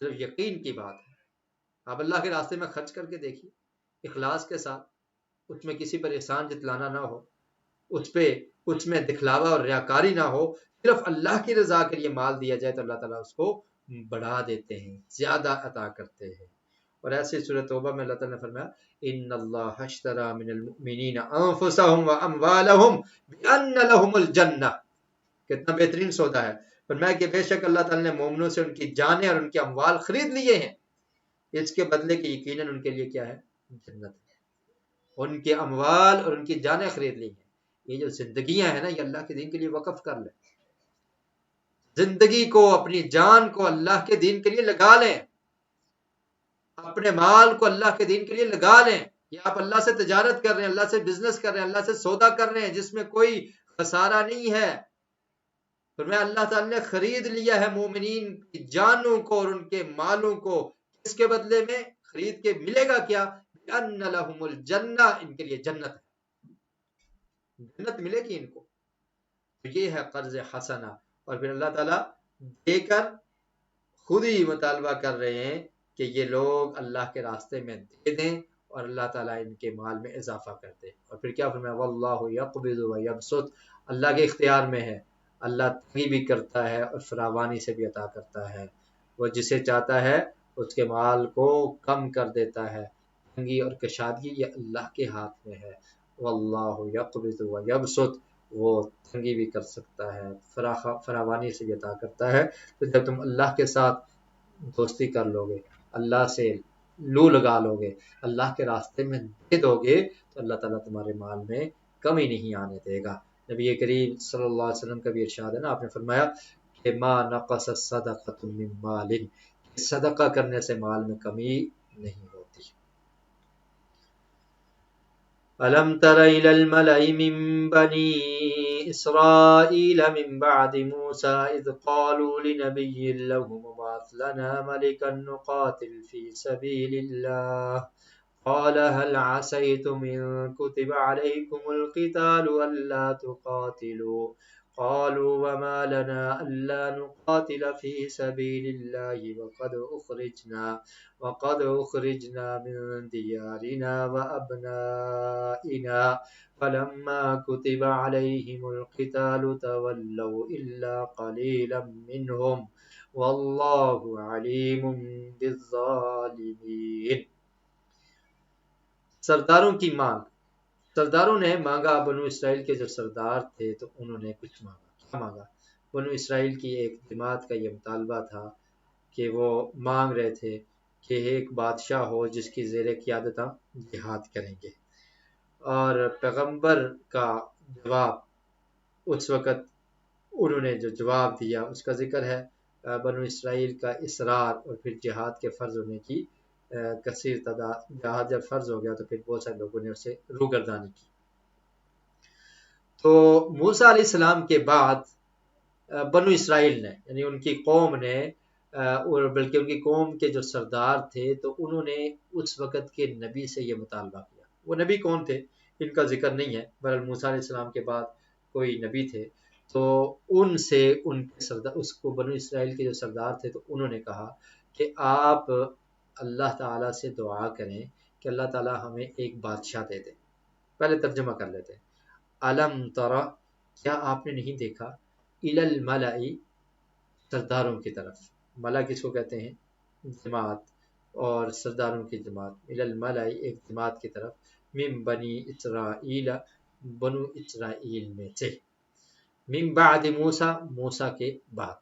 صرف یقین کی بات ہے، آپ اللہ کے راستے میں خرچ کر کے دیکھیے، اخلاص کے ساتھ، اس میں کسی پر احسان جتلانا نہ ہو، اس میں دکھلاوا اور ریاکاری نہ ہو، صرف اللہ کی رضا کے لیے مال دیا جائے تو اللہ تعالیٰ اس کو بڑھا دیتے ہیں، زیادہ عطا کرتے ہیں۔ اور ایسے سورۃ توبہ میں اللہ تعالیٰ نے فرمایا ان اللہ اشتری من المؤمنین انفسهم واموالهم بان لهم الجنہ، کتنا بہترین سودا ہے۔ فرمایا کہ بے شک اللہ تعالیٰ نے مومنوں سے ان کی جانیں اور ان کے اموال خرید لیے ہیں، اس کے بدلے کہ یقیناً ان کے لیے کیا ہے؟ جنت ہے۔ ان کے اموال اور ان کی جانیں خرید لی ہیں۔ یہ جو زندگیاں ہیں نا، یہ اللہ کے دین کے لیے وقف کر لیں، زندگی کو، اپنی جان کو اللہ کے دین کے لیے لگا لیں، اپنے مال کو اللہ کے دین کے لیے لگا لیں۔ یہ آپ اللہ سے تجارت کر رہے ہیں، اللہ سے بزنس کر رہے ہیں، اللہ سے سودا کر رہے ہیں جس میں کوئی خسارہ نہیں ہے۔ فرمایا اللہ تعالیٰ نے خرید لیا ہے مومنین کی جانوں کو اور ان کے مالوں کو، اس کے بدلے میں خرید کے ملے گا کیا؟ بِأَنَّ لَهُمُ الْجَنَّةَ، ان کے لیے جنت ہے، جنت ملے گی ان کو۔ تو یہ ہے قرض حسنہ، اور پھر اللہ تعالیٰ دے کر خود ہی مطالبہ کر رہے ہیں کہ یہ لوگ اللہ کے راستے میں دے دیں اور اللہ تعالیٰ ان کے مال میں اضافہ کر دے. اور پھر کیا فرمایا واللہ یقبض و یبسط، اللہ کے اختیار میں ہے، اللہ تنگی بھی کرتا ہے اور فراوانی سے بھی عطا کرتا ہے. وہ جسے چاہتا ہے اس کے مال کو کم کر دیتا ہے. تنگی اور کشادگی یہ اللہ کے ہاتھ میں ہے. واللہ یقبض و یبسط، وہ تنگی بھی کر سکتا ہے، فراوانی سے بھی عطا کرتا ہے. تو جب تم اللہ کے ساتھ دوستی کر لو گے، اللہ سے لو لگا لو گے، اللہ کے راستے میں دے دو گے، تو اللہ تعالیٰ تمہارے مال میں کمی نہیں آنے دے گا. نبی کریم صلی اللہ علیہ وسلم کا بھی ارشاد ہے نا، آپ نے فرمایا کہ ما نقص صدقۃ من مال، صدقہ کرنے سے مال میں کمی نہیں ہوتی. ألم تر إلى الملأ من بني إسرائيل من بعد موسى إذ قالوا لنبي له ابعث لنا ملكا نقاتل في سبيل الله قال هل عسيتم إن كتب عليكم القتال ألا تقاتلوا قالوا وما لنا ألا نقاتل في سبيل الله وقد أخرجنا من ديارنا وأبنائنا فلما كتب عليهم القتال تولوا إلا قليلا منهم والله عليم بالظالمين. سرداروں کی مانگ. سرداروں نے مانگا، بنو اسرائیل کے جو سردار تھے تو انہوں نے کچھ مانگا. کیا مانگا؟ بنو اسرائیل کی ایک جماعت کا یہ مطالبہ تھا کہ وہ مانگ رہے تھے کہ ایک بادشاہ ہو جس کی زیر قیادت ہم جہاد کریں گے. اور پیغمبر کا جواب، اس وقت انہوں نے جو جواب دیا اس کا ذکر ہے. بنو اسرائیل کا اصرار اور پھر جہاد کے فرض ہونے کی کثیر تعداد، جہاد جب فرض ہو گیا تو پھر بہت سارے لوگوں نے اسے روگردانی کی. تو موسیٰ علیہ السلام کے بعد بنو اسرائیل نے، یعنی ان کی قوم نے، اور بلکہ ان کی قوم کے جو سردار تھے تو انہوں نے اس وقت کے نبی سے یہ مطالبہ کیا. وہ نبی کون تھے ان کا ذکر نہیں ہے، بہرحال موسیٰ علیہ السلام کے بعد کوئی نبی تھے. تو ان سے ان کے سردار، اس کو بنو اسرائیل کے جو سردار تھے تو انہوں نے کہا کہ آپ اللہ تعالیٰ سے دعا کریں کہ اللہ تعالیٰ ہمیں ایک بادشاہ دے دے. پہلے ترجمہ کر لیتے ہیں. علم ترى، کیا آپ نے نہیں دیکھا، الی الملأ، سرداروں کی طرف. ملا کس کو کہتے ہیں؟ جماعت، اور سرداروں کی جماعت. الی الملأ، ایک جماعت کی طرف، من بنی اسرائیل، بنو اسرائیل میں سے، من بعد موسیٰ، موسیٰ کے بعد.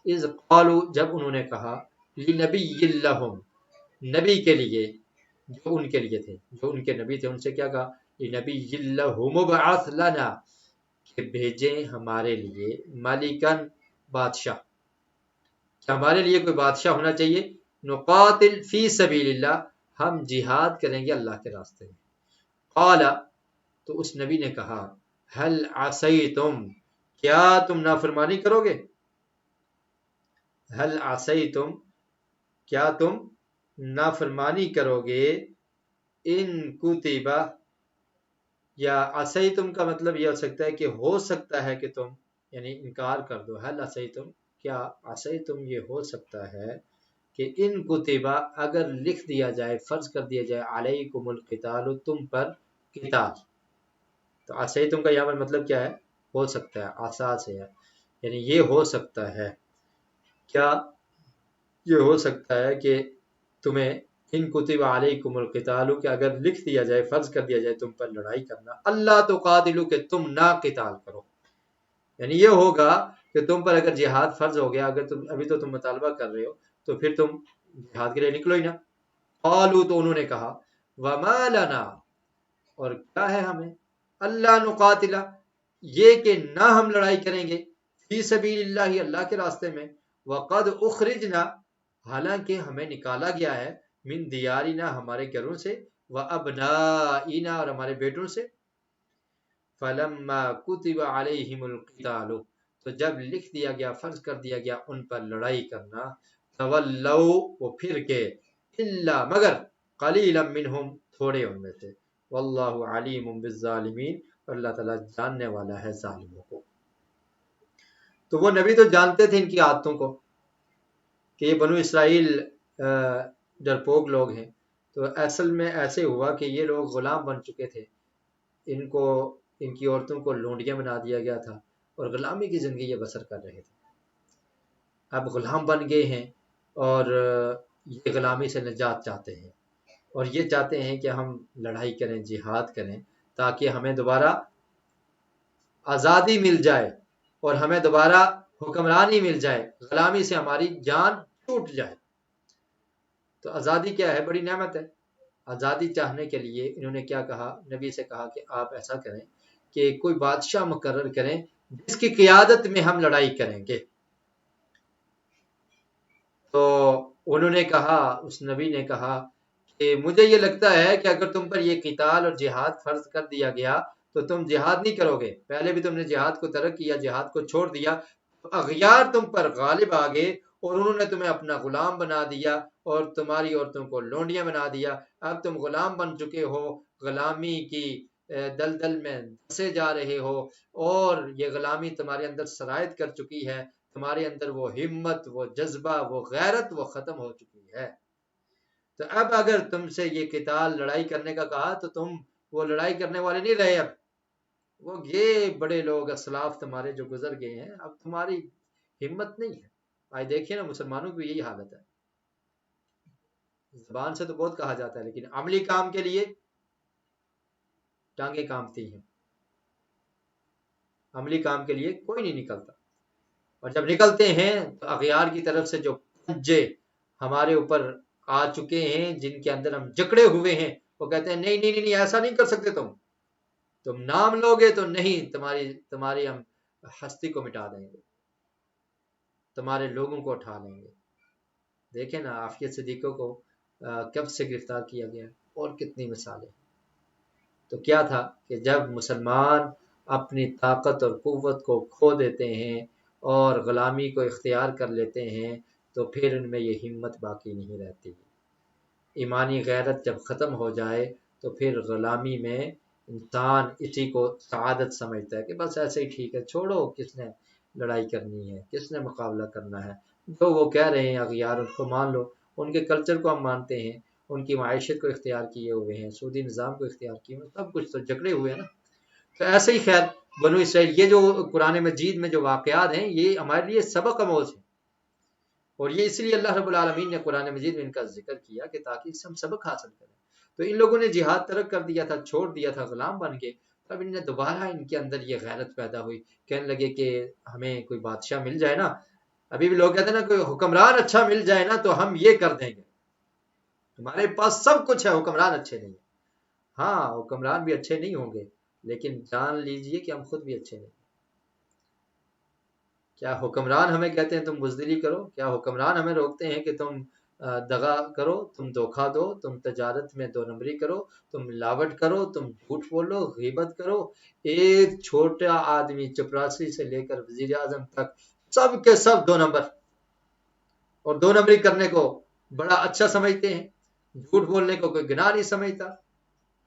اذ قالوا، جب انہوں نے کہا، لنبی لہم، نبی کے لیے، جو ان کے لیے تھے، جو ان کے نبی تھے، ان سے کیا کہا؟ لنبی لہم ابعث لنا، کہ بھیجیں ہمارے لیے، ملکن، بادشاہ، کہ ہمارے لیے کوئی بادشاہ ہونا چاہیے. نقاتل فی سبیل اللہ، ہم جہاد کریں گے اللہ کے راستے میں. قال، تو اس نبی نے کہا، هل عصیتم، کیا تم نافرمانی کرو گے؟ هل عصیتم، کیا تم نافرمانی کرو گے؟ ان کتبہ، یا عصیتم کا مطلب یہ ہو سکتا ہے کہ ہو سکتا ہے کہ تم، یعنی انکار کر دو. هل عصیتم، کیا عصیتم یہ ہو سکتا ہے کہ ان کتبہ، اگر لکھ دیا جائے، فرض کر دیا جائے، علیکم القتال، تم پر قتال. تو عصیتم کا یہاں پر مطلب کیا ہے؟ ہو سکتا ہے، آسا سے ہے، یعنی یہ ہو سکتا ہے. کیا یہ ہو سکتا ہے کہ تمہیں، ان کتب علیکم القتال، کہ اگر لکھ دیا جائے، فرض کر دیا جائے تم پر لڑائی کرنا، اللہ تقاتلوا، کہ تم نہ قتال کرو. یعنی یہ ہوگا کہ تم پر اگر جہاد فرض ہو گیا، اگر تم ابھی تو تم مطالبہ کر رہے ہو تو پھر تم جہاد کے لیے نکلو ہی نا. قالوا، تو انہوں نے کہا، وما لنا، اور کیا ہے ہمیں، اللہ نقاتل، یہ کہ نہ ہم لڑائی کریں گے، فی سبیل اللہ، اللہ کے راستے میں، وقد اخرجنا، حالانکہ ہمیں نکالا گیا ہے، من دیارنا، ہمارے گھروں سے، وابنائنا، اور ہمارے بیٹوں سے. فلما کتب علیہم القتال، تو جب لکھ دیا گیا، فرض کر دیا گیا ان پر لڑائی کرنا، تولوا، وہ پھر کے، الا، مگر، قلیلا منہم، تھوڑے ان میں سے. واللہ علیم بالظالمین، اور اللہ تعالیٰ جاننے والا ہے ظالموں کو. تو وہ نبی تو جانتے تھے ان کی عادتوں کو کہ یہ بنو اسرائیل ڈرپوک لوگ ہیں، تو اصل میں ایسے ہوا کہ یہ لوگ غلام بن چکے تھے، ان کو ان کی عورتوں کو لونڈیاں بنا دیا گیا تھا اور غلامی کی زندگی یہ بسر کر رہے تھے۔ اب غلام بن گئے ہیں اور یہ غلامی سے نجات چاہتے ہیں، اور یہ چاہتے ہیں کہ ہم لڑائی کریں، جہاد کریں، تاکہ ہمیں دوبارہ آزادی مل جائے اور ہمیں دوبارہ حکمرانی مل جائے، غلامی سے ہماری جان چھوٹ جائے۔ تو آزادی کیا ہے؟ بڑی نعمت ہے۔ آزادی چاہنے کے لیے انہوں نے کیا کہا؟ نبی سے کہا کہ آپ ایسا کریں کہ کوئی بادشاہ مقرر کریں جس کی قیادت میں ہم لڑائی کریں گے۔ تو انہوں نے کہا، اس نبی نے کہا کہ مجھے یہ لگتا ہے کہ اگر تم پر یہ قتال اور جہاد فرض کر دیا گیا تو تم جہاد نہیں کرو گے، پہلے بھی تم نے جہاد کو ترک کیا، جہاد کو چھوڑ دیا، اغیار تم پر غالب آ گئے اور انہوں نے تمہیں اپنا غلام بنا دیا اور تمہاری عورتوں کو لونڈیاں بنا دیا۔ اب تم غلام بن چکے ہو، غلامی کی دلدل میں پھنسے جا رہے ہو، اور یہ غلامی تمہارے اندر سرایت کر چکی ہے، تمہارے اندر وہ ہمت، وہ جذبہ، وہ غیرت وہ ختم ہو چکی ہے۔ تو اب اگر تم سے یہ قتال لڑائی کرنے کا کہا تو تم وہ لڑائی کرنے والے نہیں رہے، اب وہ یہ بڑے لوگ اسلاف تمہارے جو گزر گئے ہیں، اب تمہاری ہمت نہیں ہے۔ آج دیکھیے نا، مسلمانوں کی یہی حالت ہے، زبان سے تو بہت کہا جاتا ہے لیکن عملی کام کے لیے ٹانگیں کانپتی ہیں، عملی کام کے لیے کوئی نہیں نکلتا، اور جب نکلتے ہیں تو اغیار کی طرف سے جو پنجے ہمارے اوپر آ چکے ہیں، جن کے اندر ہم جکڑے ہوئے ہیں، وہ کہتے ہیں نہیں نہیں نہیں، ایسا نہیں کر سکتے، تم نام لوگے تو نہیں، تمہاری ہم ہستی کو مٹا دیں گے، تمہارے لوگوں کو اٹھا لیں گے۔ دیکھیں نا، عافیت صدیقہ کو کب سے گرفتار کیا گیا، اور کتنی مثالیں۔ تو کیا تھا کہ جب مسلمان اپنی طاقت اور قوت کو کھو دیتے ہیں اور غلامی کو اختیار کر لیتے ہیں تو پھر ان میں یہ ہمت باقی نہیں رہتی۔ ایمانی غیرت جب ختم ہو جائے تو پھر غلامی میں انسان اسی کو سعادت سمجھتا ہے کہ بس ایسے ہی ٹھیک ہے، چھوڑو، کس نے لڑائی کرنی ہے، کس نے مقابلہ کرنا ہے، جو وہ کہہ رہے ہیں اغیار ان کو مان لو، ان کے کلچر کو ہم مانتے ہیں، ان کی معیشت کو اختیار کیے ہوئے ہیں، سودی نظام کو اختیار کیے ہوئے ہیں، سب کچھ تو جکڑے ہوئے ہیں نا۔ تو ایسے ہی خیر بنو اسرائیل، یہ جو قرآن مجید میں جو واقعات ہیں یہ ہمارے لیے سبق آموز ہیں، اور یہ اس لیے اللہ رب العالمین نے قرآن مجید میں ان کا ذکر کیا کہ تاکہ اس سے ہم سبق حاصل کریں۔ تو ان لوگوں نے جہاد ترک کر دیا تھا، چھوڑ دیا تھا، غلام بن گئے، تب ان نے دوبارہ ان کے اندر یہ غیرت پیدا ہوئی، کہنے لگے کہ ہمیں کوئی بادشاہ مل جائے نا، ابھی بھی لوگ کہتے ہیں نا کوئی حکمران اچھا مل جائے نا تو ہم یہ کر دیں گے، ہمارے پاس سب کچھ ہے، حکمران اچھے نہیں ہیں۔ ہاں، حکمران بھی اچھے نہیں ہوں گے، لیکن جان لیجئے کہ ہم خود بھی اچھے نہیں۔ کیا حکمران ہمیں کہتے ہیں تم بزدلی کرو؟ کیا حکمران ہمیں روکتے ہیں کہ تم دغا کرو، تم دھوکہ دو، تم تجارت میں دو نمبری کرو، تم ملاوٹ کرو، تم جھوٹ بولو، غیبت کرو؟ ایک چھوٹا آدمی چپراسی سے لے کر وزیر اعظم تک سب کے سب دو نمبر، اور دو نمبری کرنے کو بڑا اچھا سمجھتے ہیں، جھوٹ بولنے کو کوئی گناہ نہیں سمجھتا،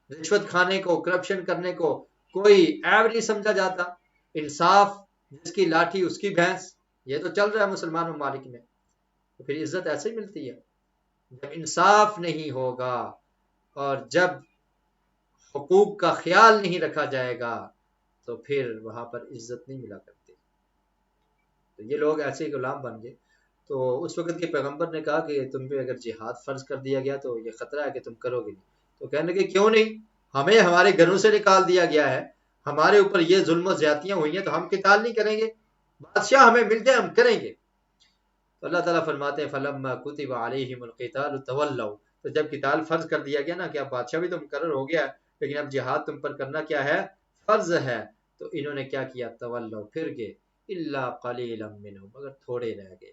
رشوت کھانے کو، کرپشن کرنے کو کوئی عیب نہیں سمجھا جاتا، انصاف جس کی لاٹھی اس کی بھینس، یہ تو چل رہا ہے مسلمان ممالک میں۔ تو پھر عزت ایسے ہی ملتی ہے جب انصاف نہیں ہوگا اور جب حقوق کا خیال نہیں رکھا جائے گا تو پھر وہاں پر عزت نہیں ملا کرتی۔ تو یہ لوگ ایسے ہی غلام بن گئے۔ تو اس وقت کے پیغمبر نے کہا کہ تم پہ اگر جہاد فرض کر دیا گیا تو یہ خطرہ ہے کہ تم کرو گے نہیں۔ تو کہنے لگے کیوں نہیں، ہمیں ہمارے گھروں سے نکال دیا گیا ہے، ہمارے اوپر یہ ظلم و زیادتیاں ہوئی ہیں تو ہم قتال نہیں کریں گے، بادشاہ ہمیں مل جائے ہم کریں گے۔ تو اللہ تعالیٰ فرماتے ہیں فَلَمَّا كُتِبَ عَلَيْهِمُ الْقِتَالُ تَوَلَّوْا، تو جب قتال فرض کر دیا گیا نا کہ اب بادشاہ بھی تو مقرر ہو گیا ہے لیکن اب جہاد تم پر کرنا کیا ہے، فرض ہے، تو انہوں نے کیا کیا، تولوا، پھر گئے، الا قلیلا منهم، مگر تھوڑے رہ گئے۔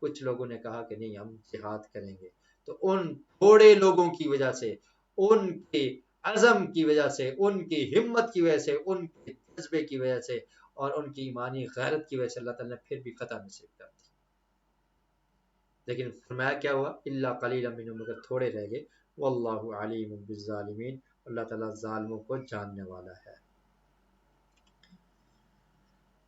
کچھ لوگوں نے کہا کہ نہیں ہم جہاد کریں گے، تو ان تھوڑے لوگوں کی وجہ سے، ان کے عزم کی وجہ سے، ان کی ہمت کی وجہ سے، ان کے جذبے کی وجہ سے اور ان کی ایمانی غیرت کی وجہ سے اللہ تعالیٰ نے پھر بھی فتح نصیب کر دی۔ لیکن فرمایا کیا ہوا، الا قلیلا منهم، مگر تھوڑے رہ گئے، واللہ علیم بالظالمین، اللہ تعالیٰ ظالموں کو جاننے والا ہے۔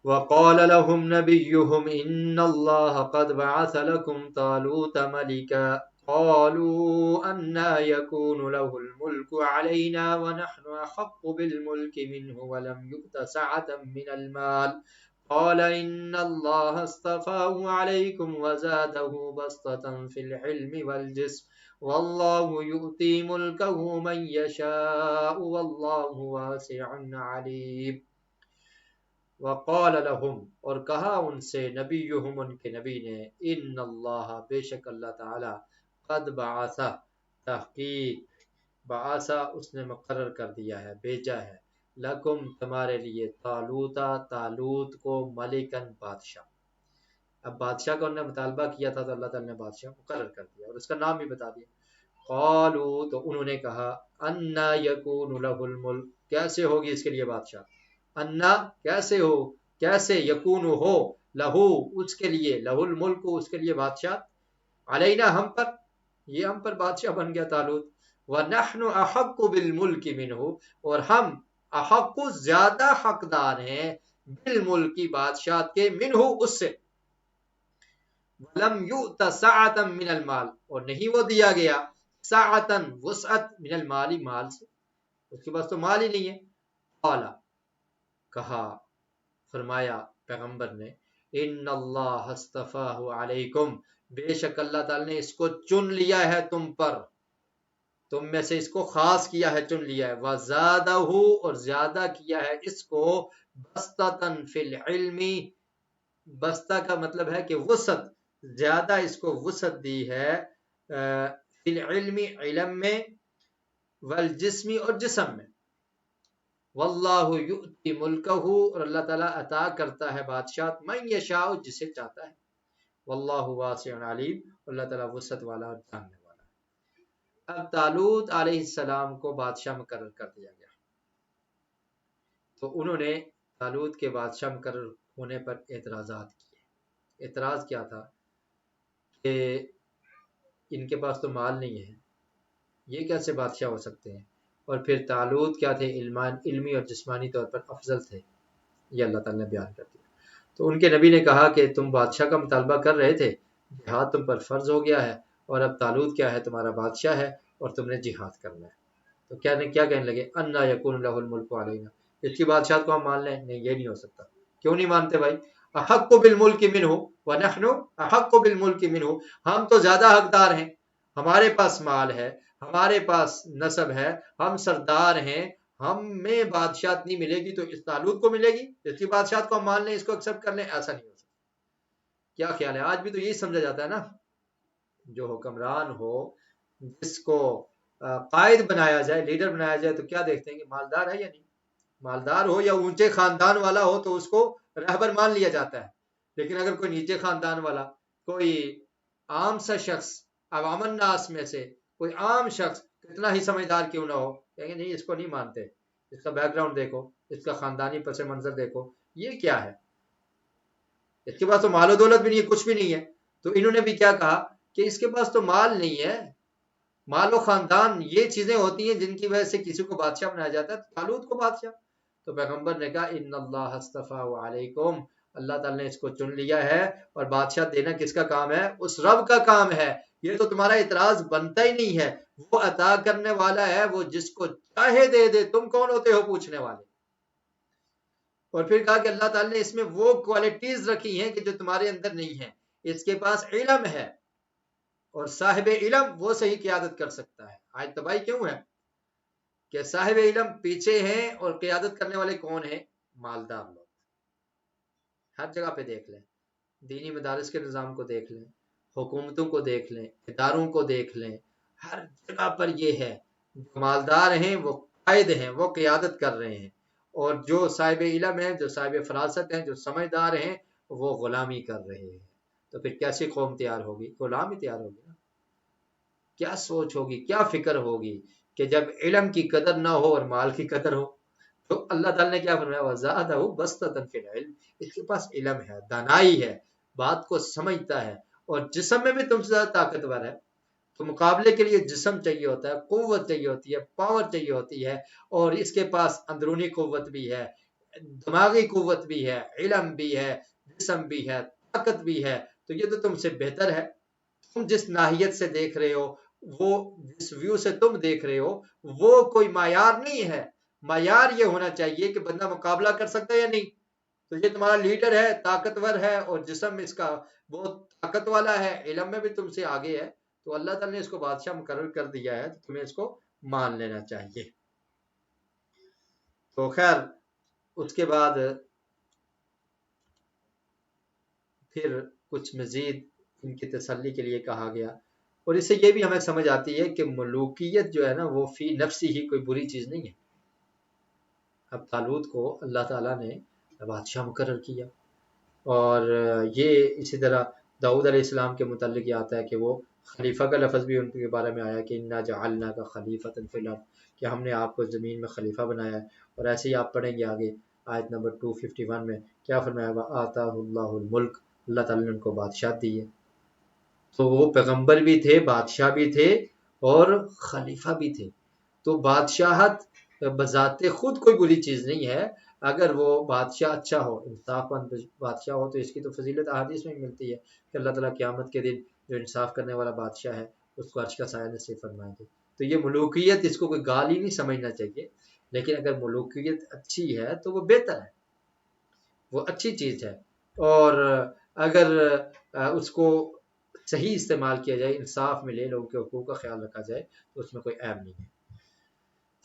وقال لهم نبيهم إن الله قد بعث لكم طالوت ملكا قالوا أنى يكون له الملك علينا ونحن أحق بالملك منه ولم يؤت سعة من المال قال إن الله اصطفاه عليكم وزاده بسطة في العلم والجسم والله يؤتي ملكه من يشاء والله واسع عليم وقال لهم اور کہا ان سے نبیہم ان کے نبی نے ان اللہ بے شک اللہ تعالی قد بعث تحقیق بعث اس نے مقرر کر دیا ہے بھیجا ہے لکم تمہارے لیے طالوت کو ملکن بادشاہ اب بادشاہ کا انہوں نے مطالبہ کیا تھا تو اللہ تعالی نے بادشاہ مقرر کر دیا اور اس کا نام بھی بتا دیا قالو تو انہوں نے کہا انا یکون لہ الملک کیسے ہوگی اس کے لیے بادشاہ انا کیسے ہو کیسے یکون ہو لہو اس کے لیے لہ الملک اس کے لیے بادشاہ علینا ہم پر یہ ہم پر بادشاہ بن گیا طالوت ونحن احق بالملک منہ اور ہم احق زیادہ حقدار ہیں بالملک بادشاہ کے منہ اس سے ولم یؤت سعة من المال اور نہیں وہ دیا گیا سعتن وسعت من المال مال سے اس کے پاس تو مال ہی نہیں ہے قال کہا فرمایا پیغمبر نے ان اللہ اصطفاہ علیکم بے شک اللہ تعالی نے اس کو چن لیا ہے تم پر تم میں سے اس کو خاص کیا ہے چن لیا ہے وزادہ اور زیادہ کیا ہے اس کو بسطتن فی العلم بستہ کا مطلب ہے کہ وسعت زیادہ اس کو وسعت دی ہے فی العلم علم میں والجسم اور جسم میں واللہ یؤتی ملکہ اور اللہ تعالیٰ عطا کرتا ہے بادشاہ من یشاء جسے چاہتا ہے واللہ واسع علیم اللہ تعالیٰ وسعت والا اور جاننے والا ہے اب طالوت علیہ السلام کو بادشاہ مقرر کر دیا گیا تو انہوں نے طالوت کے بادشاہ مقرر ہونے پر اعتراضات کیے اعتراض کیا تھا کہ ان کے پاس تو مال نہیں ہے یہ کیسے بادشاہ ہو سکتے ہیں اور پھر طالوت کیا تھے علمی اور جسمانی طور پر افضل تھے یہ اللہ تعالیٰ نے بیان کر دیا تو ان کے نبی نے کہا کہ تم بادشاہ کا مطالبہ کر رہے تھے جہاد تم پر فرض ہو گیا ہے اور اب طالوت کیا ہے تمہارا بادشاہ ہے اور تم نے جہاد کرنا ہے تو کیا کہنے لگے انا یکون لہ الملک علینا اس کی بادشاہت کو ہم مان لیں نہیں یہ نہیں ہو سکتا کیوں نہیں مانتے بھائی احق بالملک منہ ونحن احق بالملک منہ ہم تو زیادہ حقدار ہیں ہمارے پاس مال ہے ہمارے پاس نسب ہے ہم سردار ہیں ہمیں بادشاہت نہیں ملے گی تو اس طالوت کو ملے گی اس کی بادشاہت کو ہم مان لیں اس کو ایکسپٹ کر لیں ایسا نہیں ہو سکتا کیا خیال ہے آج بھی تو یہی سمجھا جاتا ہے نا جو حکمران ہو جس کو قائد بنایا جائے لیڈر بنایا جائے تو کیا دیکھتے ہیں کہ مالدار ہے یا نہیں مالدار ہو یا اونچے خاندان والا ہو تو اس کو رہبر مان لیا جاتا ہے لیکن اگر کوئی نیچے خاندان والا کوئی عام سا شخص عوام الناس میں سے کوئی عام شخص کتنا ہی سمجھدار کیوں نہ ہو کہیں نہیں اس کو نہیں مانتے اس کا بیک گراؤنڈ دیکھو اس کا خاندانی پس منظر دیکھو یہ کیا ہے اس کے پاس تو مال و دولت بھی نہیں ہے کچھ بھی نہیں ہے تو انہوں نے بھی کیا کہا کہ اس کے پاس تو مال نہیں ہے مال و خاندان یہ چیزیں ہوتی ہیں جن کی وجہ سے کسی کو بادشاہ بنایا جاتا ہے طالوت کو بادشاہ تو پیغمبر نے کہا ان اللہ اصطفاہ علیکم اللہ تعالی نے اس کو چن لیا ہے اور بادشاہ دینا کس کا کام ہے اس رب کا کام ہے یہ تو تمہارا اعتراض بنتا ہی نہیں ہے وہ عطا کرنے والا ہے وہ جس کو چاہے دے دے تم کون ہوتے ہو پوچھنے والے اور پھر کہا کہ اللہ تعالی نے اس میں وہ کوالٹیز رکھی ہیں کہ جو تمہارے اندر نہیں ہیں اس کے پاس علم ہے اور صاحب علم وہ صحیح قیادت کر سکتا ہے آج تباہی کیوں ہے کہ صاحب علم پیچھے ہیں اور قیادت کرنے والے کون ہیں مالدار لوگ ہر جگہ پہ دیکھ لیں دینی مدارس کے نظام کو دیکھ لیں حکومتوں کو دیکھ لیں اداروں کو دیکھ لیں ہر جگہ پر یہ ہے جو مالدار ہیں وہ قائد ہیں وہ قیادت کر رہے ہیں اور جو صاحب علم ہیں جو صاحب فراست ہیں جو سمجھدار ہیں وہ غلامی کر رہے ہیں تو پھر کیسی قوم تیار ہوگی غلام ہی تیار ہوگی نا کیا سوچ ہوگی کیا فکر ہوگی کہ جب علم کی قدر نہ ہو اور مال کی قدر ہو تو اللہ تعالیٰ نے کیا فرمایا وزادہ بسطۃ فی العلم اس کے پاس علم ہے دانائی ہے بات کو سمجھتا ہے اور جسم میں بھی تم سے زیادہ طاقتور ہے تو مقابلے کے لیے جسم چاہیے ہوتا ہے قوت چاہیے ہوتی ہے پاور چاہیے ہوتی ہے اور اس کے پاس اندرونی قوت بھی ہے دماغی قوت بھی ہے، علم بھی ہے، جسم بھی ہے، طاقت بھی ہے، تو یہ تو تم سے بہتر ہے۔ تم جس ناحیت سے دیکھ رہے ہو، وہ جس ویو سے تم دیکھ رہے ہو، وہ کوئی معیار نہیں ہے۔ معیار یہ ہونا چاہیے کہ بندہ مقابلہ کر سکتا ہے یا نہیں۔ تو یہ تمہارا لیڈر ہے، طاقتور ہے، اور جسم اس کا بہت طاقت والا ہے، علم میں بھی تم سے آگے ہے، تو اللہ تعالیٰ نے اس کو بادشاہ مقرر کر دیا ہے، تو تمہیں اس کو مان لینا چاہیے۔ تو خیر اس کے بعد پھر کچھ مزید ان کی تسلی کے لیے کہا گیا، اور اس سے یہ بھی ہمیں سمجھ آتی ہے کہ ملوکیت جو ہے نا وہ فی نفسی ہی کوئی بری چیز نہیں ہے۔ اب طالوت کو اللہ تعالیٰ نے بادشاہ مقرر کیا، اور یہ اسی طرح داؤد علیہ السلام کے متعلق یہ آتا ہے کہ وہ خلیفہ کا لفظ بھی ان کے بارے میں آیا کہ انا جعلنا کا خلیفۃ فی الارض، کہ ہم نے آپ کو زمین میں خلیفہ بنایا ہے۔ اور ایسے ہی آپ پڑھیں گے آگے آیت نمبر 251 میں کیا فرمایا، وآتاہ اللہ الملک، اللہ تعالیٰ نے ان کو بادشاہت دی ہے۔ تو وہ پیغمبر بھی تھے، بادشاہ بھی تھے، اور خلیفہ بھی تھے۔ تو بادشاہت بذات خود کوئی بری چیز نہیں ہے، اگر وہ بادشاہ اچھا ہو، انصاف مند بادشاہ ہو، تو اس کی تو فضیلت احادیث میں ملتی ہے کہ اللہ تعالیٰ قیامت کے دن جو انصاف کرنے والا بادشاہ ہے اس کو عرش کا سایہ نصیب فرمائیں گے۔ تو یہ ملوکیت، اس کو کوئی گالی نہیں سمجھنا چاہیے، لیکن اگر ملوکیت اچھی ہے تو وہ بہتر ہے، وہ اچھی چیز ہے، اور اگر اس کو صحیح استعمال کیا جائے، انصاف ملے، لوگوں کے حقوق کا خیال رکھا جائے، تو اس میں کوئی عیب نہیں ہے۔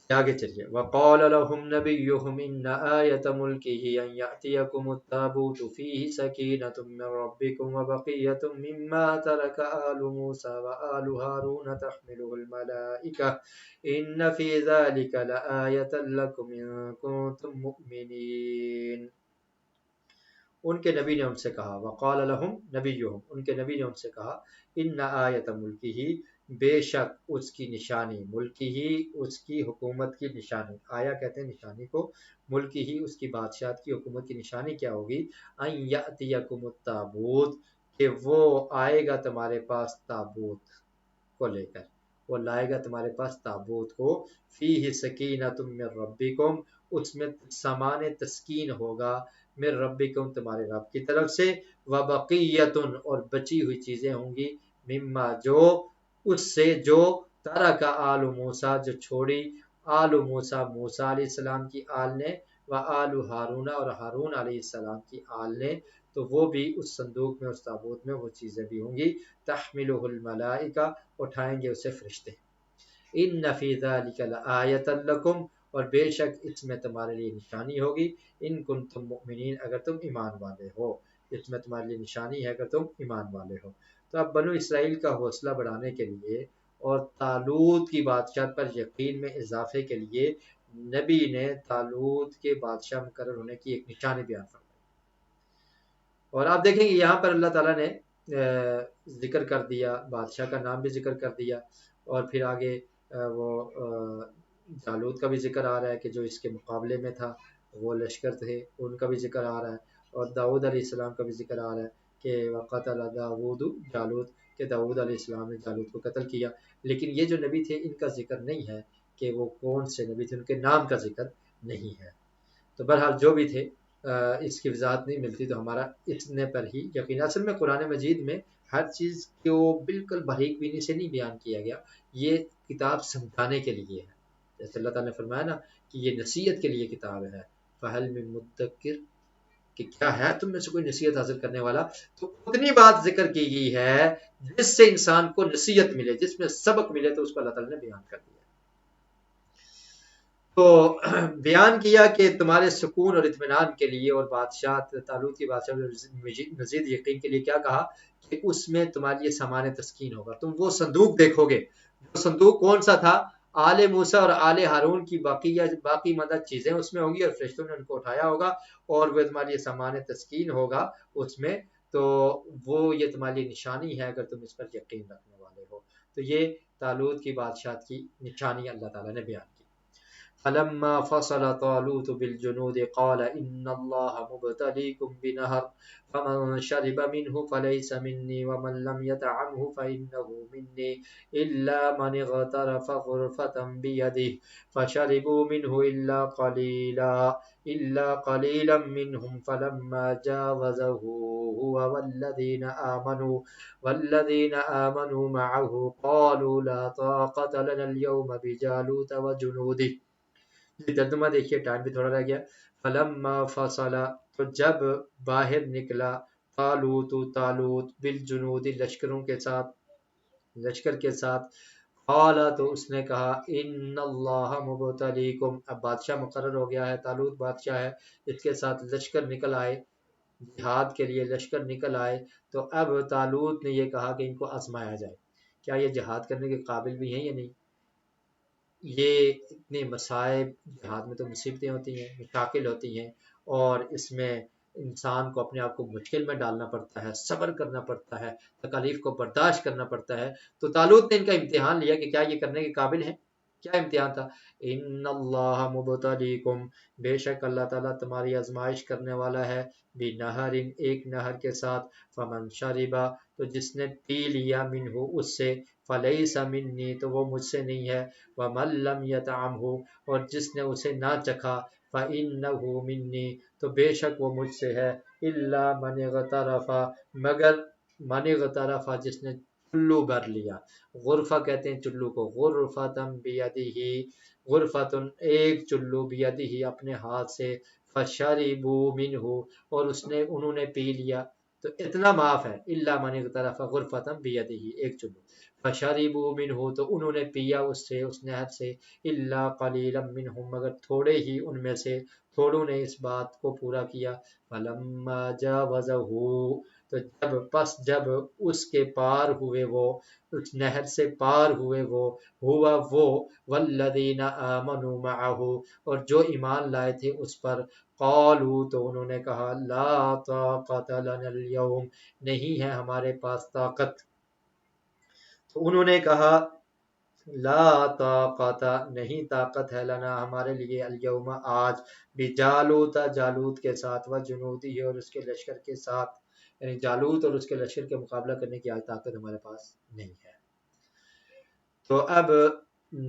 آگے چلیے، وقال لهم نبيهم ان آية ملكه ان يأتيكم التابوت فيه سكينة من ربكم وبقية مما ترك آل موسى وآل هارون تحمله الملائكة ان في ذلك لآية لكم ان كنتم مؤمنين۔ ان کے نبی نے ان سے کہا، وقال لهم نبیہم، ان کے نبی نے ان سے کہا، ان آیت ملکی ہی، بے شک اس کی نشانی، ملکی ہی اس کی حکومت کی نشانی، آیا کہتے ہیں نشانی کو، ملکی ہی اس کی بادشاہت کی حکومت کی نشانی کیا ہوگی، ان یأتیکم التابوت، کہ وہ آئے گا تمہارے پاس تابوت کو لے کر، وہ لائے گا تمہارے پاس تابوت کو، فیہ سکینۃ من ربکم، اس میں سامان تسکین ہوگا، من ربکم تمہارے رب کی طرف سے، وبقیۃ اور بچی ہوئی چیزیں ہوں گی، مما جو اس سے جو ترک آل موسیٰ جو چھوڑی آل موسیٰ موسیٰ علیہ السلام کی آل نے، و آل ہارون اور ہارون علیہ السلام کی آل نے، تو وہ بھی اس صندوق میں، اس تابوت میں وہ چیزیں بھی ہوں گی، تحملہ الملائکہ اٹھائیں گے اسے فرشتے، ان فی ذلک لآیۃ لکم اور بے شک اس میں تمہارے لیے نشانی ہوگی، ان کنتم مؤمنین اگر تم ایمان والے ہو، اس میں تمہارے لیے نشانی ہے اگر تم ایمان والے ہو۔ تو اب بنو اسرائیل کا حوصلہ بڑھانے کے لیے اور طالوت کی بادشاہت پر یقین میں اضافے کے لیے نبی نے طالوت کے بادشاہ مقرر ہونے کی ایک نشانی بیان فرمائی۔ اور آپ دیکھیں گے یہاں پر اللہ تعالیٰ نے ذکر کر دیا، بادشاہ کا نام بھی ذکر کر دیا، اور پھر آگے وہ جالوت کا بھی ذکر آ رہا ہے کہ جو اس کے مقابلے میں تھا، وہ لشکر تھے، ان کا بھی ذکر آ رہا ہے، اور داؤد علیہ السلام کا بھی ذکر آ رہا ہے کہ وقتل داؤد جالوت، کہ داؤد علیہ السلام نے جالوت کو قتل کیا، لیکن یہ جو نبی تھے ان کا ذکر نہیں ہے کہ وہ کون سے نبی تھے، ان کے نام کا ذکر نہیں ہے۔ تو بہرحال جو بھی تھے اس کی وضاحت نہیں ملتی تو ہمارا اتنے پر ہی یقین۔ اصل میں قرآن مجید میں ہر چیز کو بالکل باریک بینی سے نہیں بیان کیا گیا، یہ کتاب سمجھانے کے لیے ہے، جیسے اللہ تعالیٰ نے فرمایا نا کہ یہ نصیحت کے لیے کتاب ہے، فہل من مدکر، کہ کیا ہے تم میں سے کوئی نصیحت حاصل کرنے والا، تو اتنی بات ذکر کی گئی ہے جس سے انسان کو نصیحت ملے، جس میں سبق ملے، تو اس کو اللہ تعالیٰ نے بیان کر دیا۔ تو بیان کیا کہ تمہارے سکون اور اطمینان کے لیے، اور بادشاہ طالوت کی بادشاہ مزید یقین کے لیے کیا کہا کہ اس میں تمہارے لیے سامان تسکین ہوگا، تم وہ صندوق دیکھو گے، جو صندوق کون سا تھا، آل موسیٰ اور آل ہارون کی باقی مدد چیزیں اس میں ہوں گی، اور فرشتوں نے ان کو اٹھایا ہوگا، اور وہ تمہارے لیے سامان تسکین ہوگا اس میں، تو وہ یہ تمہارے لیے نشانی ہے اگر تم اس پر یقین رکھنے والے ہو۔ تو یہ طالوت کی بادشاہت کی نشانی اللہ تعالیٰ نے بیان کی۔ فلما فصل طالوت بالجنود قال إن الله مبتليكم بنهر فمن شرب منه فليس مني ومن لم يطعمه فإنه مني إلا من اغترف غرفة بيده فشربوا منه إلا قليلا منهم فلما جاوزه هو والذين آمنوا معه قالوا لا طاقة لنا اليوم بجالوت وجنوده. ترجمہ دیکھیے، ٹائم بھی تھوڑا رہ گیا. فلما فصل، تو جب باہر نکلا، طالوت بالجنود، لشکر کے ساتھ، قال، تو اس نے کہا، ان اللہ مبتلیکم، اب بادشاہ مقرر ہو گیا ہے، طالوت بادشاہ ہے، اس کے ساتھ لشکر نکل آئے، جہاد کے لیے لشکر نکل آئے. تو اب طالوت نے یہ کہا کہ ان کو آزمایا جائے، کیا یہ جہاد کرنے کے قابل بھی ہیں یا نہیں. یہ اتنے مصائب، جہاد میں تو مصیبتیں ہوتی ہیں، مشاکل ہوتی ہیں، اور اس میں انسان کو اپنے آپ کو مشکل میں ڈالنا پڑتا ہے، صبر کرنا پڑتا ہے، تکالیف کو برداشت کرنا پڑتا ہے. تو طالوت نے ان کا امتحان لیا کہ کیا یہ کرنے کے قابل ہیں. کیا امتحان تھا؟ ان اللہ مبتلیکم، بے شک اللہ تعالیٰ تمہاری آزمائش کرنے والا ہے، بنہر، ایک نہر کے ساتھ، فمن شربا، تو جس نے پی لیا، منہ، اس سے، فلیس منی، تو وہ مجھ سے نہیں ہے، ومن لم یطعمہ، اور جس نے اسے نہ چکھا، فإنہ منی، تو بے شک وہ مجھ سے ہے، الا من اغترف، مگر من اغترف، جس نے چلو بھر لیا. غرفہ کہتے ہیں چلو کو، غرفتم بیدہ، غرفتن، ایک چلو، بیدہ، اپنے ہاتھ سے، فشربوا منہ، اور انہوں نے پی لیا. تو اتنا معاف ہے، الا من اغترف غرفتم بیدہ، ایک چلو، فشربوا منہ، تو انہوں نے پیا اس سے، اس نہر سے، الا قلیلا منہم، مگر تھوڑے ہی ان میں سے، تھوڑوں نے اس بات کو پورا کیا. فلما جاوزہ، تو جب اس کے پار ہوئے وہ، اس نہر سے پار ہوئے وہ والذین آمنوا معہ، اور جو ایمان لائے تھے اس پر، قالوا، تو انہوں نے کہا، لا طاقت لنا اليوم، نہیں ہے ہمارے پاس طاقت. تو انہوں نے کہا، لا طاقت، نہیں طاقت ہے، لنا، ہمارے لیے، الیوم، آج، بجالوت، جالوت کے ساتھ، وجنودی، اور اس کے لشکر کے ساتھ، یعنی جالوت اور اس کے لشکر کے مقابلہ کرنے کی آج طاقت ہمارے پاس نہیں ہے. تو اب